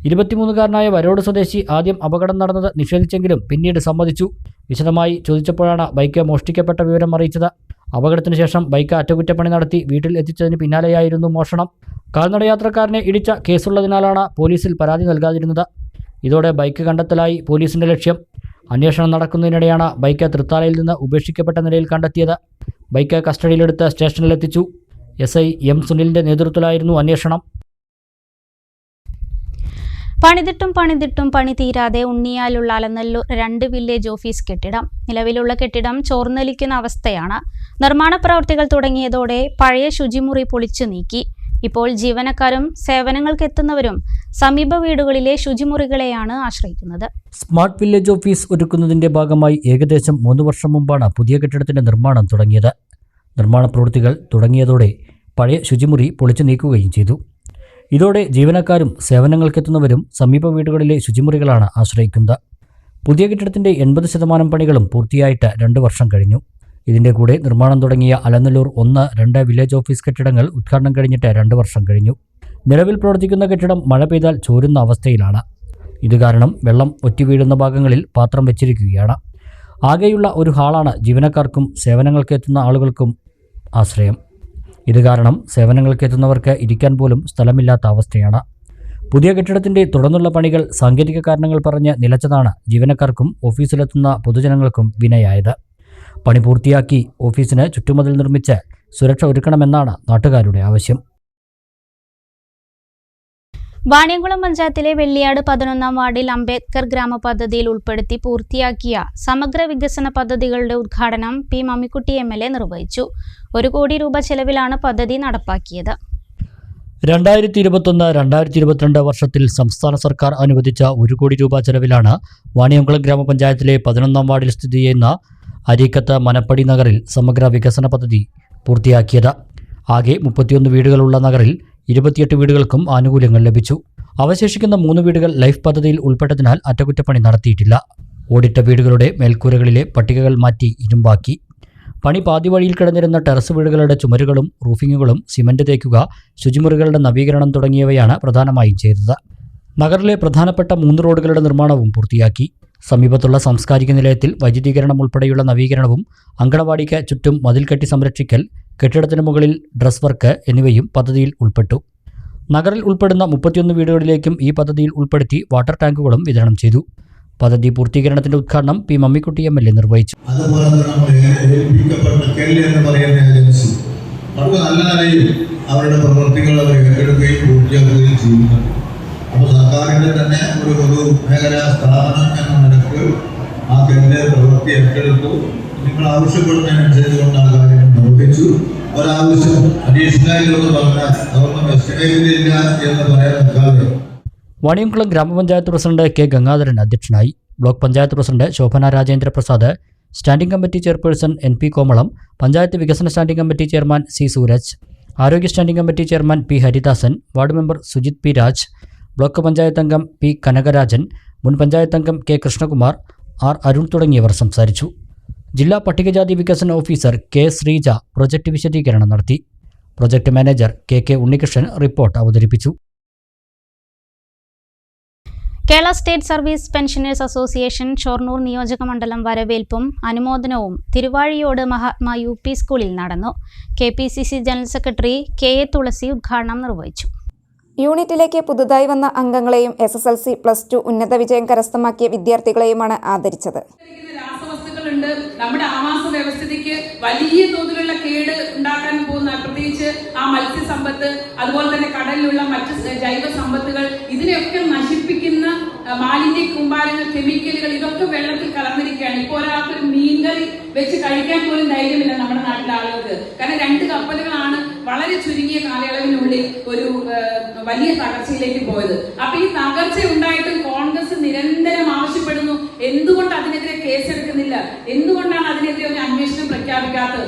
23-കാരനായ വരോട് സ്വദേശി ആദ്യം അപകടം നടന്നത് നിഷേധിച്ചെങ്കിലും പിന്നീട് സമ്മതിച്ചു. വിശദമായി ചോദിച്ചപ്പോഴാണ് ബൈക്ക് മോഷ്ടിക്കപ്പെട്ട വിവരം അറിയിച്ചത്. അപകടത്തിന് ശേഷം ബൈക്ക് അറ്റകുറ്റപ്പണി നടത്തി വീട്ടിൽ എത്തിച്ചതിന് പിന്നാലെയായിരുന്നു മോഷണം. കാൽനടയാത്രക്കാരനെ ഇടിച്ച കേസുള്ളതിനാലാണ് പോലീസിൽ പരാതി നൽകാതിരുന്നത്. ഇതോടെ ബൈക്ക് കണ്ടെത്തലായി പോലീസിന്റെ ലക്ഷ്യം. അന്വേഷണം നടക്കുന്നതിനിടെയാണ് ബൈക്ക് തൃത്താലയിൽ നിന്ന് ഉപേക്ഷിക്കപ്പെട്ട നിലയിൽ കണ്ടെത്തിയത്. ബൈക്ക് കസ്റ്റഡിയിലെടുത്ത് സ്റ്റേഷനിലെത്തിച്ചു. SI M സുനിലിന്റെ നേതൃത്വത്തിലായിരുന്നു അന്വേഷണം. പണിതിട്ടും പണി തീരാതെ ഉണ്ണിയാലുള്ള അലനല്ലൂർ 2 വില്ലേജ് ഓഫീസ് കെട്ടിടം. നിലവിലുള്ള കെട്ടിടം ചോർന്നൊലിക്കുന്ന അവസ്ഥയാണ്. നിർമ്മാണ പ്രവൃത്തികൾ തുടങ്ങിയതോടെ പഴയ ശുചിമുറി പൊളിച്ചു നീക്കി. ഇപ്പോൾ ജീവനക്കാരും സേവനങ്ങൾക്കെത്തുന്നവരും സമീപ വീടുകളിലെ ശുചിമുറികളെയാണ് ആശ്രയിക്കുന്നത്. സ്മാർട്ട് വില്ലേജ് ഓഫീസ് ഒരുക്കുന്നതിന്റെ ഭാഗമായി ഏകദേശം 3 വർഷം മുമ്പാണ് പുതിയ കെട്ടിടത്തിന്റെ നിർമ്മാണം തുടങ്ങിയത്. നിർമ്മാണ പ്രവൃത്തികൾ തുടങ്ങിയതോടെ പഴയ ശുചിമുറി പൊളിച്ചു നീക്കുകയും ചെയ്തു. ഇതോടെ ജീവനക്കാരും സേവനങ്ങൾക്കെത്തുന്നവരും സമീപ വീടുകളിലെ ശുചിമുറികളാണ് ആശ്രയിക്കുന്നത്. പുതിയ കെട്ടിടത്തിന്റെ 80% പണികളും പൂർത്തിയായിട്ട് 2 വർഷം കഴിഞ്ഞു. ഇതിന്റെ കൂടെ നിർമ്മാണം തുടങ്ങിയ അലനല്ലൂർ 1, 2 വില്ലേജ് ഓഫീസ് കെട്ടിടങ്ങൾ ഉദ്ഘാടനം കഴിഞ്ഞിട്ട് 2 വർഷം കഴിഞ്ഞു. നിലവിൽ പ്രവർത്തിക്കുന്ന കെട്ടിടം മഴ പെയ്താൽ ചോരുന്ന അവസ്ഥയിലാണ്. ഇത് കാരണം വെള്ളം ഒറ്റി വീഴുന്ന ഭാഗങ്ങളിൽ പാത്രം വെച്ചിരിക്കുകയാണ്. ആകെയുള്ള ഒരു ഹാളാണ് ജീവനക്കാർക്കും സേവനങ്ങൾക്കെത്തുന്ന ആളുകൾക്കും ആശ്രയം. ഇത് കാരണം സേവനങ്ങൾക്കെത്തുന്നവർക്ക് ഇരിക്കാൻ പോലും സ്ഥലമില്ലാത്ത അവസ്ഥയാണ്. പുതിയ കെട്ടിടത്തിന്റെ തുടർന്നുള്ള പണികൾ സാങ്കേതിക കാരണങ്ങൾ പറഞ്ഞ് നിലച്ചതാണ് ജീവനക്കാർക്കും ഓഫീസിലെത്തുന്ന പൊതുജനങ്ങൾക്കും വിനയായത്. പണി പൂർത്തിയാക്കി ഓഫീസിന് ചുറ്റുമതിൽ നിർമ്മിച്ച് സുരക്ഷ ഒരുക്കണമെന്നാണ് നാട്ടുകാരുടെ ആവശ്യം. വാണിയംകുളം പഞ്ചായത്തിലെ വെള്ളിയാട് 11-ാം വാർഡിൽ അംബേദ്കർ ഗ്രാമപദ്ധതിയിൽ ഉൾപ്പെടുത്തി പൂർത്തിയാക്കിയ സമഗ്ര വികസന പദ്ധതികളുടെ ഉദ്ഘാടനം പി മമ്മിക്കുട്ടി MLA നിർവഹിച്ചു. 1 കോടി രൂപ ചെലവിലാണ് പദ്ധതി നടപ്പാക്കിയത്. 2021-2022 വർഷത്തിൽ സംസ്ഥാന സർക്കാർ അനുവദിച്ച 1 കോടി രൂപ ചെലവിലാണ് വാണിയംകുളം ഗ്രാമപഞ്ചായത്തിലെ 11-ാം വാർഡിൽ സ്ഥിതി ചെയ്യുന്ന അരീക്കത്ത് മനപ്പടി നഗറിൽ സമഗ്ര വികസന പദ്ധതി പൂർത്തിയാക്കിയത്. ആകെ 31 വീടുകളുള്ള നഗറിൽ 28 വീടുകൾക്കും ആനുകൂല്യങ്ങൾ ലഭിച്ചു. അവശേഷിക്കുന്ന 3 വീടുകൾ ലൈഫ് പദ്ധതിയിൽ ഉൾപ്പെട്ടതിനാൽ അറ്റകുറ്റപ്പണി നടത്തിയിട്ടില്ല. ഓടിട്ട വീടുകളുടെ മേൽക്കൂരകളിലെ പട്ടികകൾ മാറ്റി ഇരുമ്പാക്കി. പണി പാതി വഴിയിൽ കിടന്നിരുന്ന ടെറസ് വീടുകളുടെ ചുമരുകളും റൂഫിങ്ങുകളും സിമന്റ് തേക്കുക, ശുചിമുറികളുടെ നവീകരണം തുടങ്ങിയവയാണ് പ്രധാനമായും ചെയ്തത്. നഗറിലെ പ്രധാനപ്പെട്ട 3 റോഡുകളുടെ നിർമ്മാണവും പൂർത്തിയാക്കി. സമീപത്തുള്ള സാംസ്കാരിക നിലയത്തിൽ വൈദ്യുതീകരണം ഉൾപ്പെടെയുള്ള നവീകരണവും, അങ്കണവാടിക്ക് ചുറ്റും മതിൽ കെട്ടി സംരക്ഷിക്കൽ, കെട്ടിടത്തിന് മുകളിൽ ഡ്രസ് വർക്ക് എന്നിവയും പദ്ധതിയിൽ ഉൾപ്പെട്ടു. നഗറിൽ ഉൾപ്പെടുന്ന 31 വീടുകളിലേക്കും ഈ പദ്ധതിയിൽ ഉൾപ്പെടുത്തി വാട്ടർ ടാങ്കുകളും വിതരണം ചെയ്തു. പദ്ധതി പൂർത്തീകരണത്തിന്റെ ഉദ്ഘാടനം പി മമ്മിക്കുട്ടി MLA നിർവഹിച്ചു. അതുപോലെ തന്നെ നമ്മൾ ഏൽപ്പിക്കപ്പെട്ട കെൽ എന്ന് പറയുന്ന ഏജൻസി വളരെ നല്ല നിലയിൽ അവരുടെ പ്രവൃത്തികൾ അവർ ഏറ്റെടുക്കുകയും പൂർത്തിയാക്കുകയും ചെയ്യുന്നു. അപ്പോൾ സർക്കാരിൻ്റെ തന്നെ ഒരു പൊതുമേഖലാ സ്ഥാപനം എന്ന നിലക്ക് ആ കെല്ലിൻ്റെ പ്രവൃത്തി ഏറ്റെടുത്തു. നിങ്ങൾ ആവശ്യപ്പെടുന്നതിനനുസരിച്ച് കൊണ്ട് ആ കാര്യം നിർവഹിച്ചു. ഒരാവശ്യം അഡീഷണൽ എന്ന് പറഞ്ഞാൽ അതൊന്നും എസ്റ്റിമേറ്റിലില്ല എന്ന് പറയാൻ നിൽക്കാതെ വാണിയംകുളം ഗ്രാമപഞ്ചായത്ത് പ്രസിഡന്റ് കെ ഗംഗാധരൻ അധ്യക്ഷനായി. Block panchayat president Shobhana Rajendra Prasad, standing committee chairperson NP Komalam, panchayat വികസന standing committee chairman C Sooraj, ആരോഗ്യ standing committee chairman P Haridasan, ward member Sujith P Raj, block panchayat അംഗം P കനകരാജൻ, മുൻ പഞ്ചായത്ത് അംഗം K കൃഷ്ണകുമാർ, R അരുൺ തുടങ്ങിയവർ സംസാരിച്ചു. ജില്ലാ പട്ടികജാതി വികസന ഓഫീസർ K ശ്രീജ പ്രൊജക്ട് വിശദീകരണം നടത്തി. Project manager KK Unnikrishnan report അവതരിപ്പിച്ചു. Kerala state service pensioners association Shoranur നിയോജക മണ്ഡലം വരവേൽപ്പും അനുമോദനവും തിരുവാഴിയോട് മഹാത്മാ UP സ്കൂളിൽ നടന്നു. KPCC ജനറൽ സെക്രട്ടറി KA തുളസി ഉദ്ഘാടനം നിർവഹിച്ചു. യൂണിറ്റിലേക്ക് പുതുതായി വന്ന അംഗങ്ങളെയും SSLC, +2 ഉന്നത വിജയം കരസ്ഥമാക്കിയ വിദ്യാർത്ഥികളെയുമാണ് ആദരിച്ചത്. നമ്മുടെ ആവാസ വ്യവസ്ഥയ്ക്ക് വലിയ തോതിലുള്ള കേട് ഉണ്ടാക്കാൻ പോകുന്ന, പ്രത്യേകിച്ച് ആ മത്സ്യസമ്പത്ത്, അതുപോലെ തന്നെ കടലിലുള്ള മറ്റ് ജൈവ സമ്പത്തുകൾ, ഇതിനെയൊക്കെ നശിപ്പിക്കുന്ന മാലിന്യ കൂമ്പാരങ്ങൾ, കെമിക്കലുകൾ, ഇതൊക്കെ വെള്ളത്തിൽ കലർന്നിരിക്കുകയാണ്. ഇപ്പോൾ ഒരാൾക്കൊരു മീൻകറി വെച്ച് കഴിക്കാൻ പോലും ധൈര്യമില്ല നമ്മുടെ നാട്ടിലെ ആളുകൾക്ക്. കാരണം 2 കപ്പലുകളാണ് വളരെ ചുരുങ്ങിയ കാലയളവിനുള്ളിൽ ഒരു വലിയ തകർച്ചയിലേക്ക് പോയത്. അപ്പൊ ഈ തകർച്ച ഉണ്ടായിട്ടും കോൺഗ്രസ് നിരന്തരം ആവശ്യപ്പെടുന്നു, എന്തുകൊണ്ട് അതിനെതിരെ കേസെടുക്കുന്നില്ല, എന്തുകൊണ്ടാണ് അതിനെതിരെ ഒരു അന്വേഷണം പ്രഖ്യാപിക്കാത്തത്?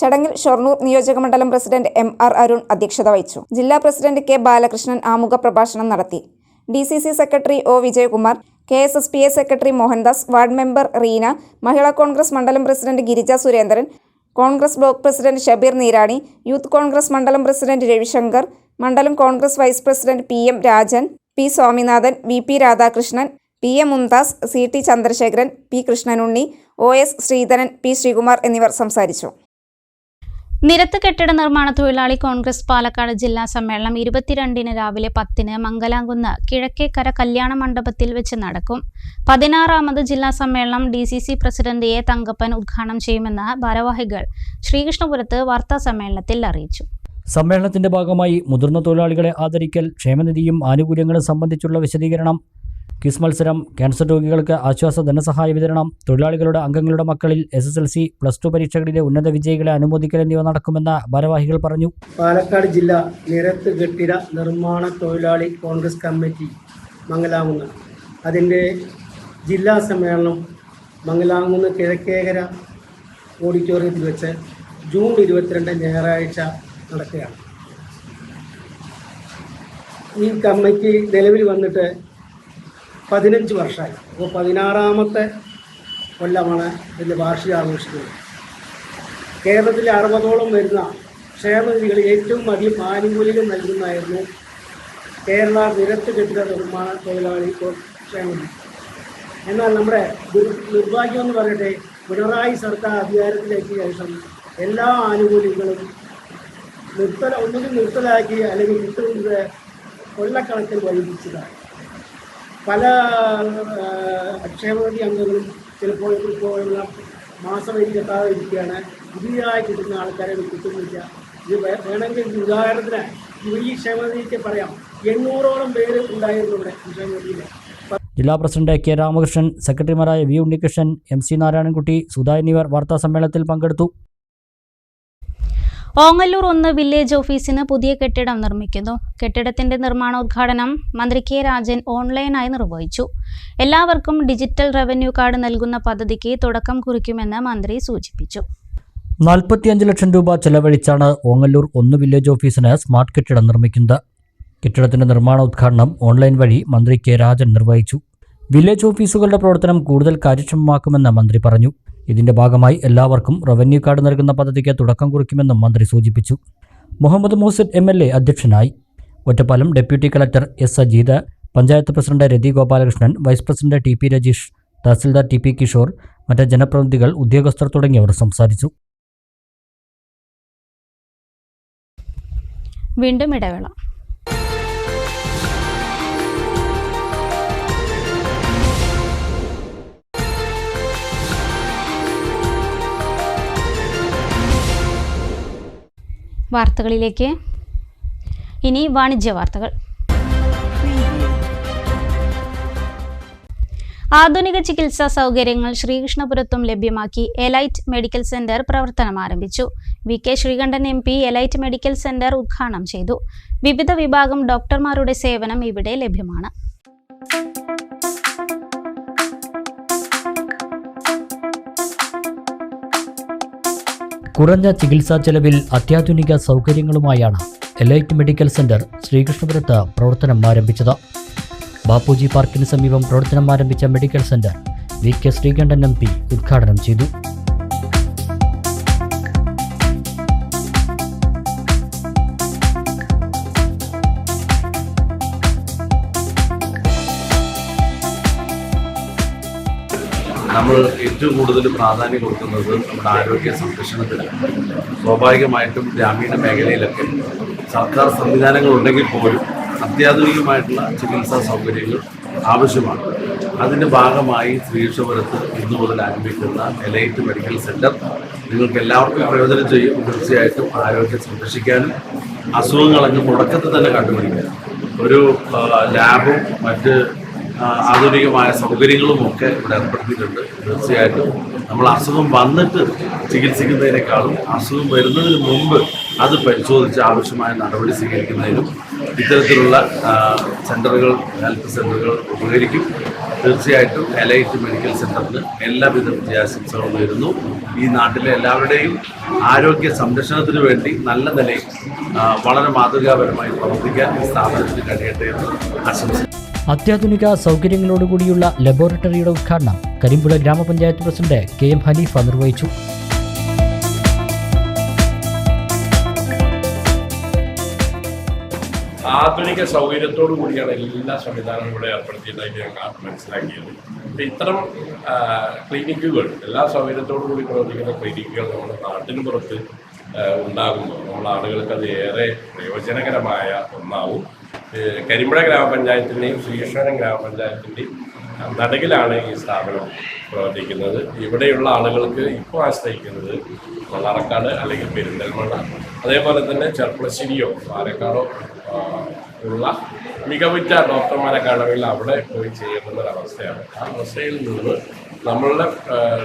ചടങ്ങിൽ ഷൊർണൂർ നിയോജകമണ്ഡലം പ്രസിഡന്റ് MR അരുൺ അധ്യക്ഷത വഹിച്ചു. ജില്ലാ പ്രസിഡന്റ് K ബാലകൃഷ്ണൻ ആമുഖ പ്രഭാഷണം നടത്തി. DCC secretary O Vijayakumar, KSSPA secretary Mohandas, ward member Reena, Mahila Congress മണ്ഡലം president Girija Surendran, Congress block president Shabeer Neerani, youth Congress മണ്ഡലം പ്രസിഡന്റ് രവിശങ്കർ, മണ്ഡലം Congress vice president PM Rajan, P Swaminathan, VP Radhakrishnan, PM Mumtaz, CT Chandrasekharan, P Krishnanunni, OS Sreedharan, P Sreekumar എന്നിവർ സംസാരിച്ചു. നിരത്ത് കെട്ടിട നിർമ്മാണ തൊഴിലാളി കോൺഗ്രസ് പാലക്കാട് ജില്ലാ സമ്മേളനം 22-ന് രാവിലെ 10-ന് മംഗലാംകുന്ന് കിഴക്കേക്കര കല്യാണ മണ്ഡപത്തിൽ വെച്ച് നടക്കും. 16ാമത് ജില്ലാ സമ്മേളനം DCC പ്രസിഡന്റ് A തങ്കപ്പൻ ഉദ്ഘാടനം ചെയ്യുമെന്ന് ഭാരവാഹികൾ ശ്രീകൃഷ്ണപുരത്ത് വാർത്താ സമ്മേളനത്തിൽ അറിയിച്ചു. സമ്മേളനത്തിന്റെ ഭാഗമായി മുതിർന്ന തൊഴിലാളികളെ ആദരിക്കൽ, ക്ഷേമനിധിയും ആനുകൂല്യങ്ങളും സംബന്ധിച്ചുള്ള വിശദീകരണം, ക്വിസ് മത്സരം, ക്യാൻസർ രോഗികൾക്ക് ആശ്വാസ ധനസഹായ വിതരണം, തൊഴിലാളികളുടെ അംഗങ്ങളുടെ മക്കളിൽ SSLC, +2 പരീക്ഷകളിലെ ഉന്നത വിജയികളെ അനുമോദിക്കൽ എന്നിവ നടക്കുമെന്ന് ഭാരവാഹികൾ പറഞ്ഞു. പാലക്കാട് ജില്ലാ നിരത്ത് കെട്ടിട നിർമ്മാണ തൊഴിലാളി കോൺഗ്രസ് കമ്മിറ്റി മംഗലാകുന്ന് അതിൻ്റെ ജില്ലാ സമ്മേളനം മംഗലാകുന്ന് കിഴക്കേകര ഓഡിറ്റോറിയത്തിൽ വെച്ച് ജൂൺ 22 ഞായറാഴ്ച നടക്കുകയാണ്. ഈ കമ്മിറ്റി നിലവിൽ വന്നിട്ട് 15 വർഷമായി. അപ്പോൾ 16ാമത്തെ കൊല്ലമാണ് ഇതിൻ്റെ വാർഷികം ആഘോഷിക്കുന്നത്. കേരളത്തിലെ 60ഓളം വരുന്ന ക്ഷേമനിധികളിൽ ഏറ്റവും അധികം ആനുകൂല്യം നൽകുന്നതായിരുന്നു കേരള നിരത്ത് കെട്ടിട നിർമ്മാണ തൊഴിലാളി ക്ഷേമനിധി. എന്നാൽ നമ്മുടെ നിർഭാഗ്യം എന്ന് പറയട്ടെ, പിണറായി സർക്കാർ അധികാരത്തിലേക്ക് ശേഷം എല്ലാ ആനുകൂല്യങ്ങളും ഒന്നുകിൽ നിർത്തലാക്കി അല്ലെങ്കിൽ കിട്ടുന്നത് കൊള്ളക്കണക്കിൽ വൈകിച്ചതാണ്. പല ക്ഷേമനിധി അംഗങ്ങളും ചിലപ്പോൾ ഇപ്പോഴുള്ള മാസവരി കെട്ടാതെ ഇരിക്കുകയാണ്. പുതിയതായി കിട്ടുന്ന ആൾക്കാരെ കിട്ടുന്നില്ല. ഇത് വേണമെങ്കിൽ ഉദാഹരണത്തിന് ഈ ക്ഷേമനിധിക്ക് പറയാം, 800ഓളം പേര് ഉണ്ടായിരുന്നു ഇവിടെ ക്ഷേമനിധിയിൽ. ജില്ലാ പ്രസിഡന്റ് K. രാമകൃഷ്ണൻ, സെക്രട്ടറിമാരായ V. ഉണ്ണികൃഷ്ണൻ, MC. നാരായണൻകുട്ടി, സുധാ എന്നിവർ വാർത്താസമ്മേളനത്തിൽ പങ്കെടുത്തു. ഓങ്ങല്ലൂർ 1 വില്ലേജ് ഓഫീസിന് പുതിയ കെട്ടിടം നിർമ്മിക്കുന്നു. കെട്ടിടത്തിന്റെ നിർമ്മാണോദ്ഘാടനം മന്ത്രി K. രാജൻ ഓൺലൈനായി നിർവഹിച്ചു. എല്ലാവർക്കും ഡിജിറ്റൽ റവന്യൂ കാർഡ് നൽകുന്ന പദ്ധതിക്ക് തുടക്കം കുറിക്കുമെന്ന് മന്ത്രി സൂചിപ്പിച്ചു. 45 ലക്ഷം രൂപ ചെലവഴിച്ചാണ് ഓങ്ങല്ലൂർ 1 വില്ലേജ് ഓഫീസിന് സ്മാർട്ട് കെട്ടിടം നിർമ്മിക്കുന്നത്. കെട്ടിടത്തിന്റെ നിർമ്മാണോദ്ഘാടനം ഓൺലൈൻ വഴി മന്ത്രി K. രാജൻ നിർവഹിച്ചു. വില്ലേജ് ഓഫീസുകളുടെ പ്രവർത്തനം കൂടുതൽ കാര്യക്ഷമമാക്കുമെന്ന് മന്ത്രി പറഞ്ഞു. ഇതിന്റെ ഭാഗമായി എല്ലാവർക്കും റവന്യൂ കാർഡ് നൽകുന്ന പദ്ധതിക്ക് തുടക്കം കുറിക്കുമെന്നും മന്ത്രി സൂചിപ്പിച്ചു. മുഹമ്മദ് മുഹസിൻ MLA അധ്യക്ഷനായി. Ottapalam deputy collector S. Ajith, panchayat president Rathi Gopalakrishnan, vice president TP Rajeesh, തഹസിൽദാർ TP കിഷോർ, മറ്റ് ജനപ്രതിനിധികൾ, ഉദ്യോഗസ്ഥർ തുടങ്ങിയവർ സംസാരിച്ചു. വീണ്ടും ഇടവേള. വാർത്തകളിലേക്ക്. ഇനി വാണിജ്യ വാർത്തകൾ. ആധുനിക ചികിത്സാ സൗകര്യങ്ങൾ ശ്രീകൃഷ്ണപുരത്തും ലഭ്യമാക്കി എലൈറ്റ് മെഡിക്കൽ സെന്റർ പ്രവർത്തനം ആരംഭിച്ചു. VK Sreekantan MP elite medical centre ഉദ്ഘാടനം ചെയ്തു. വിവിധ വിഭാഗം ഡോക്ടർമാരുടെ സേവനം ഇവിടെ ലഭ്യമാണ്. കുറഞ്ഞ ചികിത്സാ ചെലവിൽ അത്യാധുനിക സൗകര്യങ്ങളുമായാണ് എലൈറ്റ് മെഡിക്കൽ സെന്റർ ശ്രീകൃഷ്ണപുരത്ത് പ്രവർത്തനം ആരംഭിച്ചത്. ബാപ്പുജി പാർക്കിന് സമീപം പ്രവർത്തനം ആരംഭിച്ച medical centre VK Sreekantan MP ഉദ്ഘാടനം ചെയ്തു. നമ്മൾ ഏറ്റവും കൂടുതൽ പ്രാധാന്യം കൊടുക്കുന്നത് നമ്മുടെ ആരോഗ്യ സംരക്ഷണത്തിനാണ്. സ്വാഭാവികമായിട്ടും ഗ്രാമീണ മേഖലയിലൊക്കെ സർക്കാർ സംവിധാനങ്ങൾ ഉണ്ടെങ്കിൽ പോലും അത്യാധുനികമായിട്ടുള്ള ചികിത്സാ സൗകര്യങ്ങൾ ആവശ്യമാണ്. അതിൻ്റെ ഭാഗമായി ശ്രീകൃഷ്ണപുരത്ത് ഇന്നു മുതൽ ആരംഭിക്കുന്ന എലൈറ്റ് മെഡിക്കൽ സെൻറ്റർ നിങ്ങൾക്ക് എല്ലാവർക്കും പ്രയോജനം ചെയ്യും. തീർച്ചയായിട്ടും ആരോഗ്യം സംരക്ഷിക്കാനും അസുഖങ്ങളങ്ങ് തുടക്കത്തിൽ തന്നെ കണ്ടുപിടിക്കാനും ഒരു ലാബും മറ്റ് ആധുനികമായ സൗകര്യങ്ങളുമൊക്കെ ഇവിടെ ഏർപ്പെടുത്തിയിട്ടുണ്ട്. തീർച്ചയായിട്ടും നമ്മൾ അസുഖം വന്നിട്ട് ചികിത്സിക്കുന്നതിനേക്കാളും അസുഖം വരുന്നതിന് മുമ്പ് അത് പരിശോധിച്ച് ആവശ്യമായ നടപടി സ്വീകരിക്കുന്നതിനും ഇത്തരത്തിലുള്ള സെൻ്ററുകൾ, ഹെൽത്ത് സെൻ്ററുകൾ ഉപകരിക്കും. തീർച്ചയായിട്ടും എലൈറ്റ് മെഡിക്കൽ സെൻ്ററിന് എല്ലാവിധ വിജയാശംസകളും നേരുന്നു. ഈ നാട്ടിലെ എല്ലാവരുടെയും ആരോഗ്യ സംരക്ഷണത്തിന് വേണ്ടി നല്ല നിലയിൽ വളരെ മാതൃകാപരമായി പ്രവർത്തിക്കാൻ ഈ സ്ഥാപനത്തിന് കഴിയട്ടെ എന്ന് ആശംസിക്കുന്നു. അത്യാധുനിക സൗകര്യങ്ങളോടുകൂടിയുള്ള ലബോറട്ടറിയുടെ ഉദ്ഘാടനം കരിമ്പുഴ ഗ്രാമപഞ്ചായത്ത് പ്രസിഡന്റ് KM ഹനീഫ നിർവഹിച്ചു. ആധുനിക സൗകര്യത്തോടു കൂടിയാണ് എല്ലാ സംവിധാനങ്ങളും ഇവിടെ ഏർപ്പെടുത്തിയതായിട്ട് ഞങ്ങൾ മനസ്സിലാക്കിയത്. അപ്പം ഇത്തരം ക്ലിനിക്കുകൾ, എല്ലാ സൗകര്യത്തോടു കൂടി പ്രവർത്തിക്കുന്ന ക്ലിനിക്കുകൾ നമ്മുടെ നാട്ടിന് പുറത്ത് ഉണ്ടാകുമ്പോൾ നമ്മൾ ആളുകൾക്ക് അത് ഏറെ പ്രയോജനകരമായ ഒന്നാവും. കരിമ്പുഴ ഗ്രാമപഞ്ചായത്തിൻ്റെയും ശ്രീകൃഷ്ണപുരം ഗ്രാമപഞ്ചായത്തിൻ്റെയും നടുകിലാണ് ഈ സ്ഥാപനം പ്രവർത്തിക്കുന്നത്. ഇവിടെയുള്ള ആളുകൾക്ക് ഇപ്പോൾ ആശ്രയിക്കുന്നത് മണ്ണാർക്കാട് അല്ലെങ്കിൽ പെരിന്തൽമണ്ണ, അതേപോലെ തന്നെ ചെർപ്പളശ്ശേരിയോ പാലക്കാടോ ഉള്ള മികവുറ്റ ഡോക്ടർമാരെ കാണുമെങ്കിൽ അവിടെ പോയി ചെയ്യേണ്ടുന്ന ഒരവസ്ഥയാണ്. ആ അവസ്ഥയിൽ നിന്ന് നമ്മളുടെ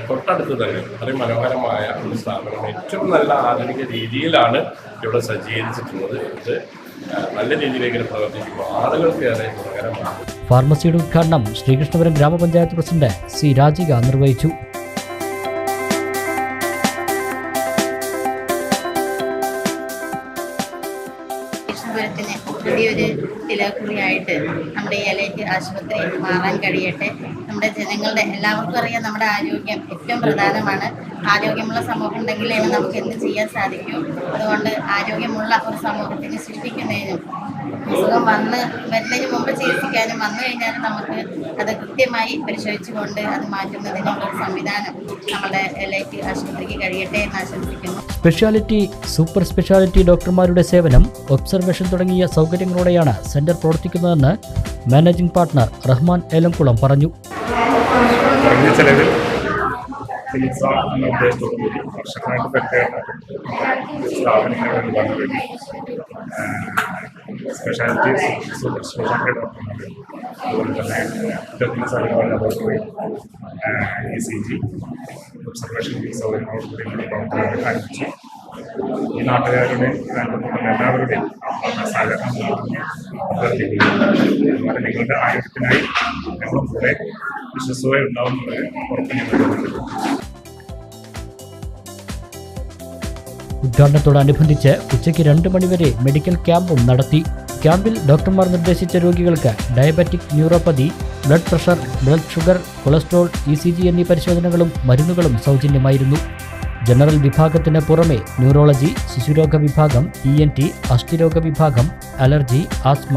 തൊട്ടടുത്ത് തന്നെ അത്രയും മനോഹരമായ ഒരു സ്ഥാപനം ഏറ്റവും നല്ല ആധുനിക രീതിയിലാണ് ഇവിടെ സജ്ജീകരിച്ചിട്ടുള്ളത്. ഇത് നല്ല രീതിയിലേക്ക് പ്രവർത്തിക്കുമ്പോൾ ആളുകൾക്ക് ഏറെ ഗുണകരമാണ്. ഫാർമസിയുടെ ഉദ്ഘാടനം ശ്രീകൃഷ്ണപുരം ഗ്രാമപഞ്ചായത്ത് പ്രസിഡന്റ് സി രാജിക നിർവഹിച്ചു. പുതിയൊരു തിലക്കുറിയായിട്ട് നമ്മുടെ ഈ എലൈറ്റ് ആശുപത്രി മാറാൻ കഴിയട്ടെ. നമ്മുടെ ജനങ്ങളുടെ എല്ലാവർക്കും അറിയാം, നമ്മുടെ ആരോഗ്യം ഏറ്റവും പ്രധാനമാണ്. ആരോഗ്യമുള്ള സമൂഹം ഉണ്ടെങ്കിൽ നമുക്ക് എന്ത് ചെയ്യാൻ സാധിക്കും. അതുകൊണ്ട് ആരോഗ്യമുള്ള ഒരു സമൂഹത്തിന് സൃഷ്ടിക്കുന്നതിനും അസുഖം വരുന്നതിന് മുമ്പ് ചികിത്സിക്കാനും വന്നു കഴിഞ്ഞാലും നമുക്ക് അത് കൃത്യമായി പരിശോധിച്ചുകൊണ്ട് അത് മാറ്റുന്നതിനുള്ള ഒരു സംവിധാനം നമ്മുടെ എലൈറ്റ് ആശുപത്രിക്ക് കഴിയട്ടെ എന്ന് ആശംസിക്കുന്നു. സ്പെഷ്യാലിറ്റി, സൂപ്പർ സ്പെഷ്യാലിറ്റി ഡോക്ടർമാരുടെ സേവനം, ഒബ്സർവേഷൻ തുടങ്ങിയ സൗകര്യങ്ങളോടെയാണ് സെന്റർ പ്രവർത്തിക്കുന്നതെന്ന് മാനേജിംഗ് പാർട്ണർ റഹ്മാൻ ഏലംകുളം പറഞ്ഞു. ചികിത്സ എന്ന ഉദ്ദേശത്തോടുകൂടി വർഷങ്ങളായിട്ട് പരിചയപ്പെട്ട സ്ഥാപനങ്ങളിൽ വന്നു സ്പെഷ്യാലിറ്റി, സൂപ്പർ സ്പെഷ്യാലിറ്റി ഡോക്ടർമാർ, അതുപോലെ തന്നെ ടെക്നിക് സൗകര്യങ്ങൾ, ലബോറട്ടറി, ECG, ഒബ്സർവേഷൻ സൗകര്യങ്ങളോടുകൂടി പ്രവർത്തനങ്ങൾ ആരംഭിച്ചു. ഈ നാട്ടുകാരുടെയും എല്ലാവരുടെയും സഹകരണം അഭ്യർത്ഥിക്കുന്നു. അതുപോലെ നിങ്ങളുടെ ആരോഗ്യത്തിനായി ഞങ്ങളും കൂടെ വിശ്വസ്തമായി ഉണ്ടാവുന്നത് ഉറപ്പ് ഞങ്ങൾ. ഉദ്ഘാടനത്തോടനുബന്ധിച്ച് ഉച്ചയ്ക്ക് 2 മണിവരെ മെഡിക്കൽ ക്യാമ്പും നടത്തി. ക്യാമ്പിൽ ഡോക്ടർമാർ നിർദ്ദേശിച്ച രോഗികൾക്ക് diabetic neuropathy, blood pressure, blood sugar, cholesterol, ECG എന്നീ പരിശോധനകളും മരുന്നുകളും സൗജന്യമായിരുന്നു. ജനറൽ വിഭാഗത്തിന് പുറമെ ന്യൂറോളജി, ശിശുരോഗ വിഭാഗം, ENT, അസ്ഥിരോഗ വിഭാഗം, അലർജി, ആസ്മ,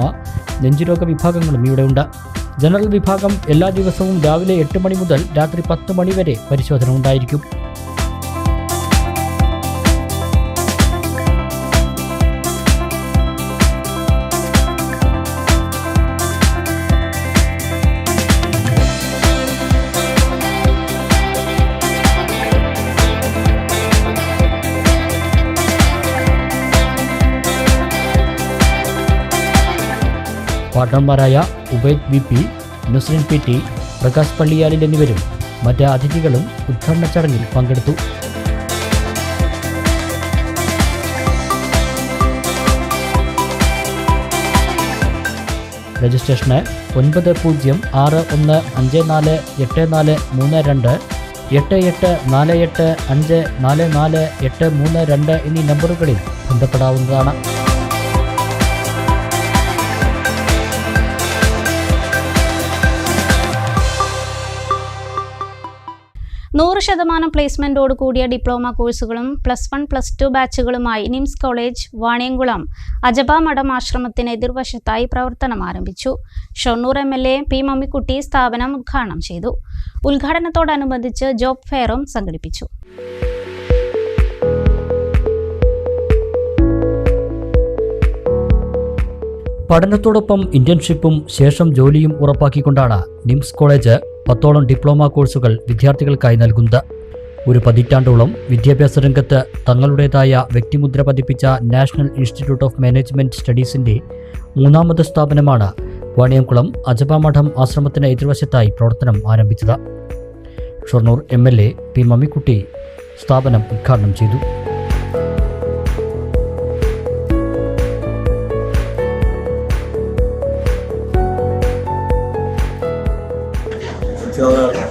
നെഞ്ചുരോഗ വിഭാഗങ്ങളും ഇവിടെയുണ്ട്. ജനറൽ വിഭാഗം എല്ലാ ദിവസവും രാവിലെ 8 മണി മുതൽ രാത്രി 10 മണി വരെ പരിശോധന ഉണ്ടായിരിക്കും. പാർട്ണർമാരായ ഉബൈദ് BP, നുസ്രിൻ PT, പ്രകാശ് പള്ളിയാലിൽ എന്നിവരും മറ്റ് അതിഥികളും ഉദ്ഘാടന ചടങ്ങിൽ പങ്കെടുത്തു. രജിസ്ട്രേഷന് 9061548432 8848544832 എന്നീ നമ്പറുകളിൽ ബന്ധപ്പെടാവുന്നതാണ്. 100% പ്ലേസ്മെന്റോട് കൂടിയ ഡിപ്ലോമ കോഴ്സുകളും +1, +2 ബാച്ചുകളുമായി നിംസ് കോളേജ് വാണിയംകുളം അജബ മഠം ആശ്രമത്തിന് എതിർവശത്തായി പ്രവർത്തനം ആരംഭിച്ചു. Shoranur MLA P. മമ്മിക്കുട്ടി സ്ഥാപനം ഉദ്ഘാടനം ചെയ്തു. ഉദ്ഘാടനത്തോടനുബന്ധിച്ച് ജോബ് ഫെയറും സംഘടിപ്പിച്ചു. പഠനത്തോടൊപ്പം ഇന്റേൺഷിപ്പും ശേഷം ജോലിയും ഉറപ്പാക്കിക്കൊണ്ടാണ് നിംസ് കോളേജ് 10ഓളം ഡിപ്ലോമ കോഴ്സുകൾ വിദ്യാർത്ഥികൾക്കായി നൽകുന്നത്. ഒരു പതിറ്റാണ്ടോളം വിദ്യാഭ്യാസ രംഗത്ത് തങ്ങളുടേതായ വ്യക്തിമുദ്ര പതിപ്പിച്ച നാഷണൽ ഇൻസ്റ്റിറ്റ്യൂട്ട് ഓഫ് മാനേജ്മെന്റ് സ്റ്റഡീസിന്റെ 3ാമത് സ്ഥാപനമാണ് വാണിയംകുളം അജബ മഠം ആശ്രമത്തിന് എതിർവശത്തായി പ്രവർത്തനം ആരംഭിച്ചത്. Shoranur MLA P. മമ്മിക്കുട്ടി സ്ഥാപനം ഉദ്ഘാടനം ചെയ്തു.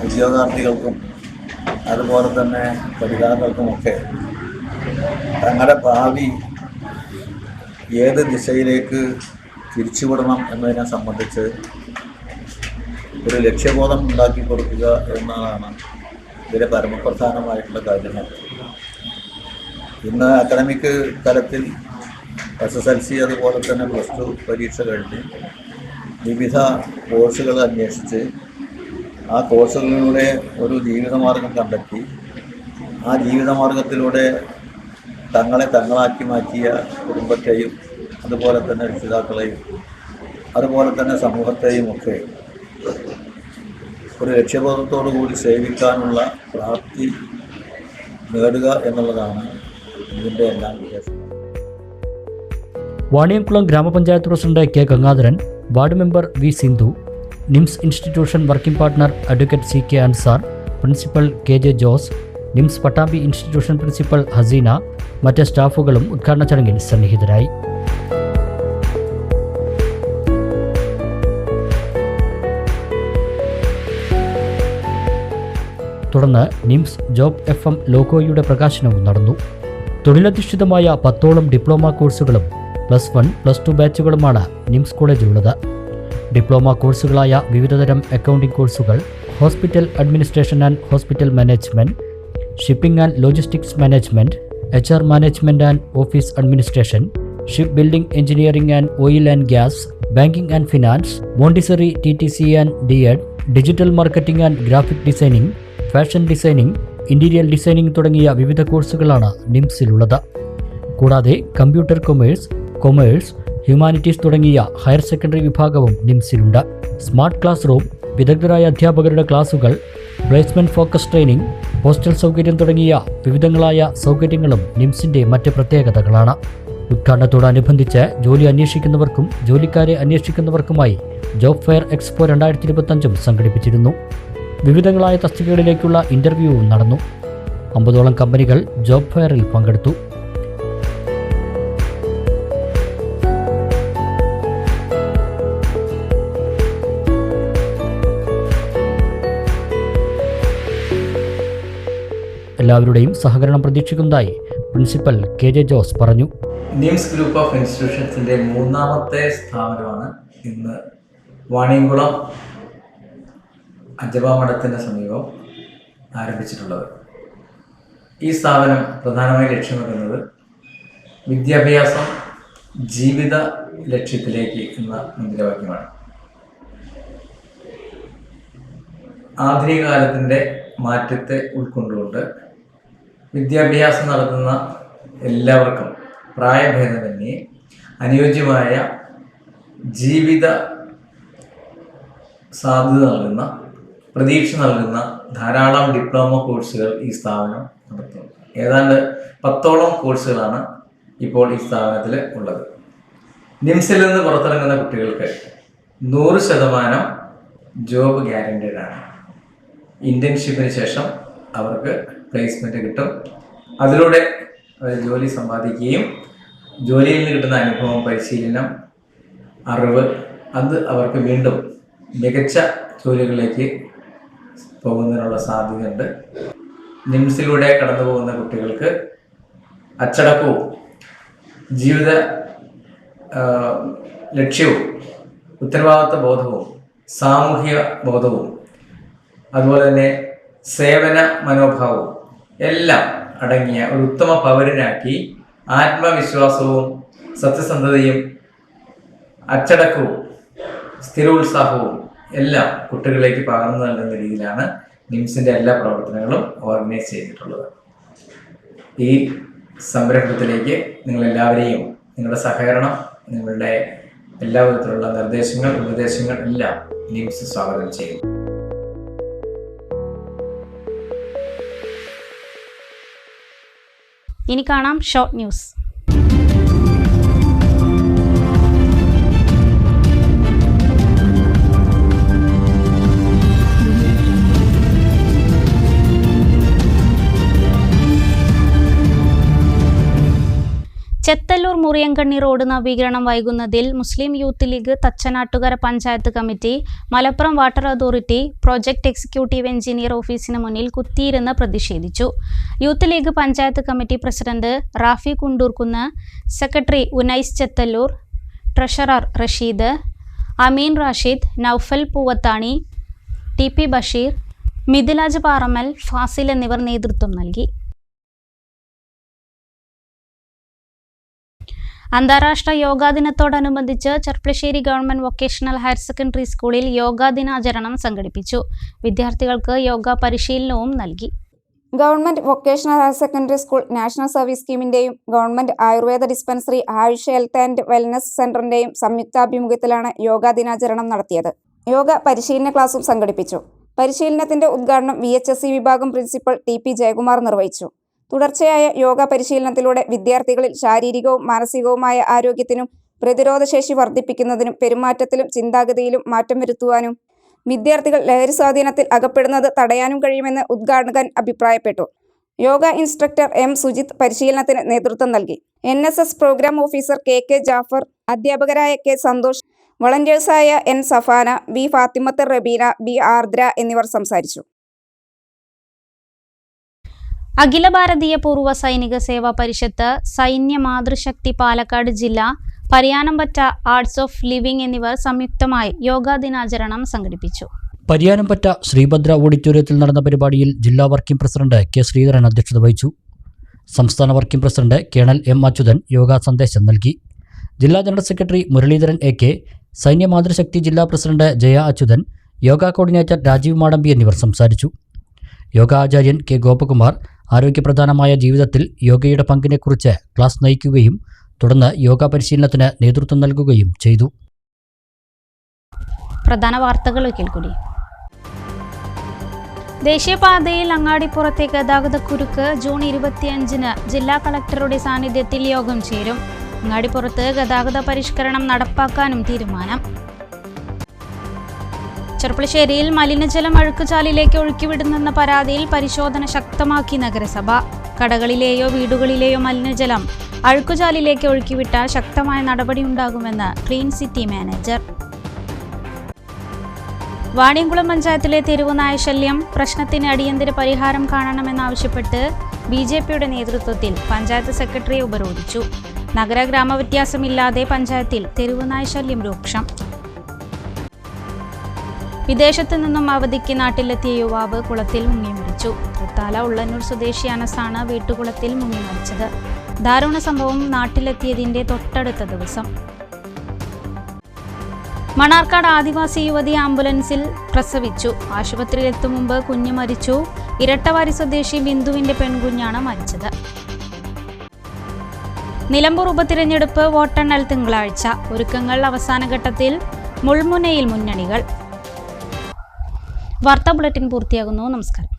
ഉദ്യോഗാർത്ഥികൾക്കും അതുപോലെ തന്നെ പഠിതാക്കൾക്കുമൊക്കെ തങ്ങളുടെ ഭാവി ഏത് ദിശയിലേക്ക് തിരിച്ചുവിടണം എന്നതിനെ സംബന്ധിച്ച് ഒരു ലക്ഷ്യബോധം ഉണ്ടാക്കി കൊടുക്കുക എന്നതാണ് ഇതിലെ പരമപ്രധാനമായിട്ടുള്ള കാര്യങ്ങൾ. ഇന്ന് അക്കാഡമിക് തലത്തിൽ SSLC അതുപോലെ തന്നെ +2 പരീക്ഷ കഴിഞ്ഞ് വിവിധ കോഴ്സുകൾ അന്വേഷിച്ച് ആ കോഴ്സുകളിലൂടെ ഒരു ജീവിതമാർഗം കണ്ടെത്തി ആ ജീവിതമാർഗത്തിലൂടെ തങ്ങളാക്കി മാറ്റിയ കുടുംബത്തെയും അതുപോലെ തന്നെ രക്ഷിതാക്കളെയും അതുപോലെ തന്നെ സമൂഹത്തെയും ഒക്കെ ഒരു ലക്ഷ്യബോധത്തോടു കൂടി സേവിക്കാനുള്ള പ്രാപ്തി നേടുക എന്നുള്ളതാണ് ഇതിൻ്റെ എല്ലാം ഉദ്ദേശം. Vaniyamkulam gramapanchayat president K Gangadharan, ward member V Sindhu, NIMS institution working partner advocate C K Ansar, principal K J Jose, NIMS Pattambi institution principal Haseena, മറ്റ് സ്റ്റാഫുകളും ഉദ്ഘാടന ചടങ്ങിൽ സന്നിഹിതരായി. തുടർന്ന് നിംസ് ജോബ് FM ലോഗോയുടെ പ്രകാശനവും നടന്നു. തൊഴിലധിഷ്ഠിതമായ 10ഓളം ഡിപ്ലോമ കോഴ്സുകളും +1, +2 ബാച്ചുകളുമാണ് നിംസ് കോളേജിലുള്ളത്. ഡിപ്ലോമ കോഴ്സുകളായ വിവിധതരം അക്കൗണ്ടിംഗ് കോഴ്സുകൾ, hospital administration and hospital management, shipping and logistics management, HR management and office administration, ship building engineering and oil and gas, banking and finance, Montessori TTC and DEd, digital marketing and graphic designing, fashion designing, interior designing തുടങ്ങിയ വിവിധ കോഴ്സുകളാണ് നിംസിലുള്ളത്. കൂടാതെ computer commerce, humanities തുടങ്ങിയ higher secondary വിഭാഗവും നിംസിലുണ്ട്. Smart class room, വിദഗ്ധരായ അധ്യാപകരുടെ ക്ലാസുകൾ, placement focus training, hostel സൗകര്യം തുടങ്ങിയ വിവിധങ്ങളായ സൗകര്യങ്ങളും നിംസിന്റെ മറ്റ് പ്രത്യേകതകളാണ്. ഉദ്ഘാടനത്തോടനുബന്ധിച്ച് ജോലി അന്വേഷിക്കുന്നവർക്കും ജോലിക്കാരെ അന്വേഷിക്കുന്നവർക്കുമായി ജോബ് ഫെയർ എക്സ്പോ 2025 സംഘടിപ്പിച്ചിരുന്നു. വിവിധങ്ങളായ തസ്തികകളിലേക്കുള്ള ഇന്റർവ്യൂവും നടന്നു. 50ഓളം കമ്പനികൾ ജോബ് ഫെയറിൽ പങ്കെടുത്തു. എല്ലാവരുടെയും സഹകരണം പ്രതീക്ഷിക്കുന്നതായി പ്രിൻസിപ്പൽ കെ ജെ ജോസ് പറഞ്ഞു. നിംസ് ഗ്രൂപ്പ് ഓഫ് ഇൻസ്റ്റിറ്റ്യൂഷൻസിൻ്റെ 3ാമത്തെ സ്ഥാപനമാണ് ഇന്ന് വാണിയംകുളം അജബ മഠത്തിന് സമീപം ആരംഭിച്ചിട്ടുള്ളത്. ഈ സ്ഥാപനം പ്രധാനമായി ലക്ഷ്യമിടുന്നത് വിദ്യാഭ്യാസം ജീവിത ലക്ഷ്യത്തിലേക്ക് എന്ന മുദ്രാവാക്യമാണ്. ആധുനിക കാലത്തിൻ്റെ മാറ്റത്തെ ഉൾക്കൊണ്ടുകൊണ്ട് വിദ്യാഭ്യാസം നടത്തുന്ന എല്ലാവർക്കും പ്രായഭേദമന്യേ അനുയോജ്യമായ ജീവിത സാധ്യത നൽകുന്ന, പ്രതീക്ഷ നൽകുന്ന ധാരാളം ഡിപ്ലോമ കോഴ്സുകൾ ഈ സ്ഥാപനം നടത്തുന്നു. ഏതാണ്ട് 10ഓളം കോഴ്സുകളാണ് ഇപ്പോൾ ഈ സ്ഥാപനത്തിൽ ഉള്ളത്. നിംസിൽ നിന്ന് പുറത്തിറങ്ങുന്ന കുട്ടികൾക്ക് 100% ജോബ് ഗ്യാരണ്ടീഡ് ആണ്. ഇന്റേൺഷിപ്പിന് ശേഷം അവർക്ക് പ്ലേസ്മെന്റ് കിട്ടും. അതിലൂടെ അവർ ജോലി സമ്പാദിക്കുകയും ജോലിയിൽ നിന്ന് കിട്ടുന്ന അനുഭവം, പരിശീലനം, അറിവ് അത് അവർക്ക് വീണ്ടും മികച്ച ജോലികളിലേക്ക് പോകുന്നതിനുള്ള സാധ്യതയുണ്ട്. നിംസിലൂടെ കടന്നു പോകുന്ന കുട്ടികൾക്ക് അച്ചടക്കവും ജീവിത ലക്ഷ്യവും ഉത്തരവാദിത്വ ബോധവും സാമൂഹിക ബോധവും അതുപോലെ തന്നെ സേവന മനോഭാവവും എല്ലാം അടങ്ങിയ ഒരു ഉത്തമ പൗരനാക്കി ആത്മവിശ്വാസവും സത്യസന്ധതയും അച്ചടക്കവും സ്ഥിരോത്സാഹവും എല്ലാം കുട്ടികളിലേക്ക് പകർന്നു നൽകുന്ന രീതിയിലാണ് നിംസിൻ്റെ എല്ലാ പ്രവർത്തനങ്ങളും ഓർഗനൈസ് ചെയ്തിട്ടുള്ളത്. ഈ സംരംഭത്തിലേക്ക് നിങ്ങളെല്ലാവരെയും നിങ്ങളുടെ സഹകരണം, നിങ്ങളുടെ എല്ലാ വിധത്തിലുള്ള നിർദ്ദേശങ്ങൾ, ഉപദേശങ്ങൾ എല്ലാം നിംസ് സ്വാഗതം ചെയ്യുന്നു. ഇനി കാണാം short news. Chethallur Muriyankanni road നവീകരണം വൈകുന്നതിൽ Muslim youth league Thachanattukara panchayat committee Malappuram water authority project executive engineer ഓഫീസിന് മുന്നിൽ കുത്തിയിരുന്ന് പ്രതിഷേധിച്ചു. Youth league panchayat committee president Rafi Kundoorkunnu, secretary Unais Chethallur, treasurer Rasheed, Ameen Rashid, Noufal Poovathani, TP Basheer, Mithilaj Paramal, Fazil എന്നിവർ നേതൃത്വം നൽകി. അന്താരാഷ്ട്ര യോഗാ ദിനത്തോടനുബന്ധിച്ച് Cherpulassery government vocational higher secondary സ്കൂളിൽ യോഗാ ദിനാചരണം സംഘടിപ്പിച്ചു. വിദ്യാർത്ഥികൾക്ക് യോഗ പരിശീലനവും നൽകി. Government vocational higher secondary school national service സ്കീമിന്റെയും government Ayurveda dispensary Ayush health and wellness സെന്ററിന്റെയും സംയുക്താഭിമുഖ്യത്തിലാണ് യോഗാ ദിനാചരണം നടത്തിയത്. യോഗ പരിശീലന ക്ലാസും സംഘടിപ്പിച്ചു. പരിശീലനത്തിന്റെ ഉദ്ഘാടനം VHSE വിഭാഗം പ്രിൻസിപ്പൽ TP ജയകുമാർ നിർവഹിച്ചു. തുടർച്ചയായ യോഗ പരിശീലനത്തിലൂടെ വിദ്യാർത്ഥികളിൽ ശാരീരികവും മാനസികവുമായ ആരോഗ്യത്തിനും പ്രതിരോധശേഷി വർദ്ധിപ്പിക്കുന്നതിനും പെരുമാറ്റത്തിലും ചിന്താഗതിയിലും മാറ്റം വരുത്തുവാനും വിദ്യാർത്ഥികൾ ലഹരി സ്വാധീനത്തിൽ അകപ്പെടുന്നത് തടയാനും കഴിയുമെന്ന് ഉദ്ഘാടകൻ അഭിപ്രായപ്പെട്ടു. Yoga instructor M. സുജിത് പരിശീലനത്തിന് നേതൃത്വം നൽകി. NSS programme officer KK Jafar, അധ്യാപകരായ K. Santhosh, വളണ്ടിയേഴ്സായ N. Safana, B. Fathimath Rabeena, B. ആർദ്ര എന്നിവർ സംസാരിച്ചു. അഖില ഭാരതീയ പൂർവ്വ സൈനിക സേവാ പരിഷത്ത്, സൈന്യ മാതൃശക്തി പാലക്കാട് ജില്ല, പരിയാനംപറ്റ ആർട്സ് ഓഫ് ലിവിംഗ് എന്നിവർ സംയുക്തമായി യോഗാ ദിനാചരണം സംഘടിപ്പിച്ചു. പരിയാനംപറ്റ ശ്രീഭദ്ര ഓഡിറ്റോറിയത്തിൽ നടന്ന പരിപാടിയിൽ ജില്ലാ വർക്കിംഗ് പ്രസിഡന്റ് K. ശ്രീധരൻ അധ്യക്ഷത വഹിച്ചു. സംസ്ഥാന working president colonel M. Achuthan yoga സന്ദേശം നൽകി. ജില്ലാ ജനറൽ സെക്രട്ടറി മുരളീധരൻ AK, സൈന്യ മാതൃശക്തി ജില്ലാ പ്രസിഡന്റ് ജയ അച്യുതൻ, യോഗാ കോർഡിനേറ്റർ രാജീവ് മാടമ്പി എന്നിവർ സംസാരിച്ചു. യോഗ ആചാര്യൻ K. ഗോപകുമാർ ആരോഗ്യപ്രധാനമായ ജീവിതത്തിൽ യോഗയുടെ പങ്കിനെക്കുറിച്ച് ക്ലാസ് നയിക്കുകയും തുടർന്ന് യോഗ പരിശീലനത്തിന് നേതൃത്വം നൽകുകയും ചെയ്തു. പ്രധാന വാർത്തകൾ ഒരിക്കൽക്കൂടി. ദേശീയപാതയിൽ അങ്ങാടിപ്പുറത്തെ ഗതാഗതക്കുരുക്ക് ജൂൺ 25-ന് ജില്ലാ കളക്ടറുടെ സാന്നിധ്യത്തിൽ യോഗം ചേരും. അങ്ങാടിപ്പുറത്ത് ഗതാഗത പരിഷ്കരണം നടപ്പാക്കാനും തീരുമാനം. ചെർപ്പളശ്ശേരിയിൽ മലിനജലം അഴുക്കുചാലിലേക്ക് ഒഴുക്കിവിടുന്നെന്ന പരാതിയിൽ പരിശോധന ശക്തമാക്കി നഗരസഭ. കടകളിലെയോ വീടുകളിലെയോ മലിനജലം അഴുക്കുചാലിലേക്ക് ഒഴുക്കിവിട്ടാൽ ശക്തമായ നടപടിയുണ്ടാകുമെന്ന് ക്ലീൻ സിറ്റി മാനേജർ. വാണിയംകുളം പഞ്ചായത്തിലെ തെരുവ് നായശല്യം പ്രശ്നത്തിന് അടിയന്തര പരിഹാരം കാണണമെന്നാവശ്യപ്പെട്ട് BJPയുടെ നേതൃത്വത്തിൽ പഞ്ചായത്ത് സെക്രട്ടറിയെ ഉപരോധിച്ചു. നഗര ഗ്രാമ വ്യത്യാസമില്ലാതെ പഞ്ചായത്തിൽ തെരുവ് നായശല്യം രൂക്ഷം. വിദേശത്തു നിന്നും അവധിക്ക് നാട്ടിലെത്തിയ യുവാവ് കുളത്തിൽ മുങ്ങി മരിച്ചു. തൃത്താല ഉള്ളന്നൂർ സ്വദേശി അനസാണ് വീട്ടുകുളത്തിൽ മുങ്ങി മരിച്ചത്. ദാരുണ സംഭവം നാട്ടിലെത്തിയതിന്റെ തൊട്ടടുത്ത ദിവസം. മണാർക്കാട് ആദിവാസി യുവതി ആംബുലൻസിൽ പ്രസവിച്ചു. ആശുപത്രിയിലെത്തും മുമ്പ് കുഞ്ഞ് മരിച്ചു. ഇരട്ടവാരി സ്വദേശി ബിന്ദുവിന്റെ പെൺകുഞ്ഞാണ് മരിച്ചത്. നിലമ്പൂർ ഉപതിരഞ്ഞെടുപ്പ് വോട്ടെണ്ണൽ തിങ്കളാഴ്ച. ഒരുക്കങ്ങൾ അവസാന ഘട്ടത്തിൽ. മുൾമുനയിൽ മുന്നണികൾ. വാർത്താ ബുള്ളറ്റിൻ പൂർത്തിയാകുന്നു. നമസ്കാരം.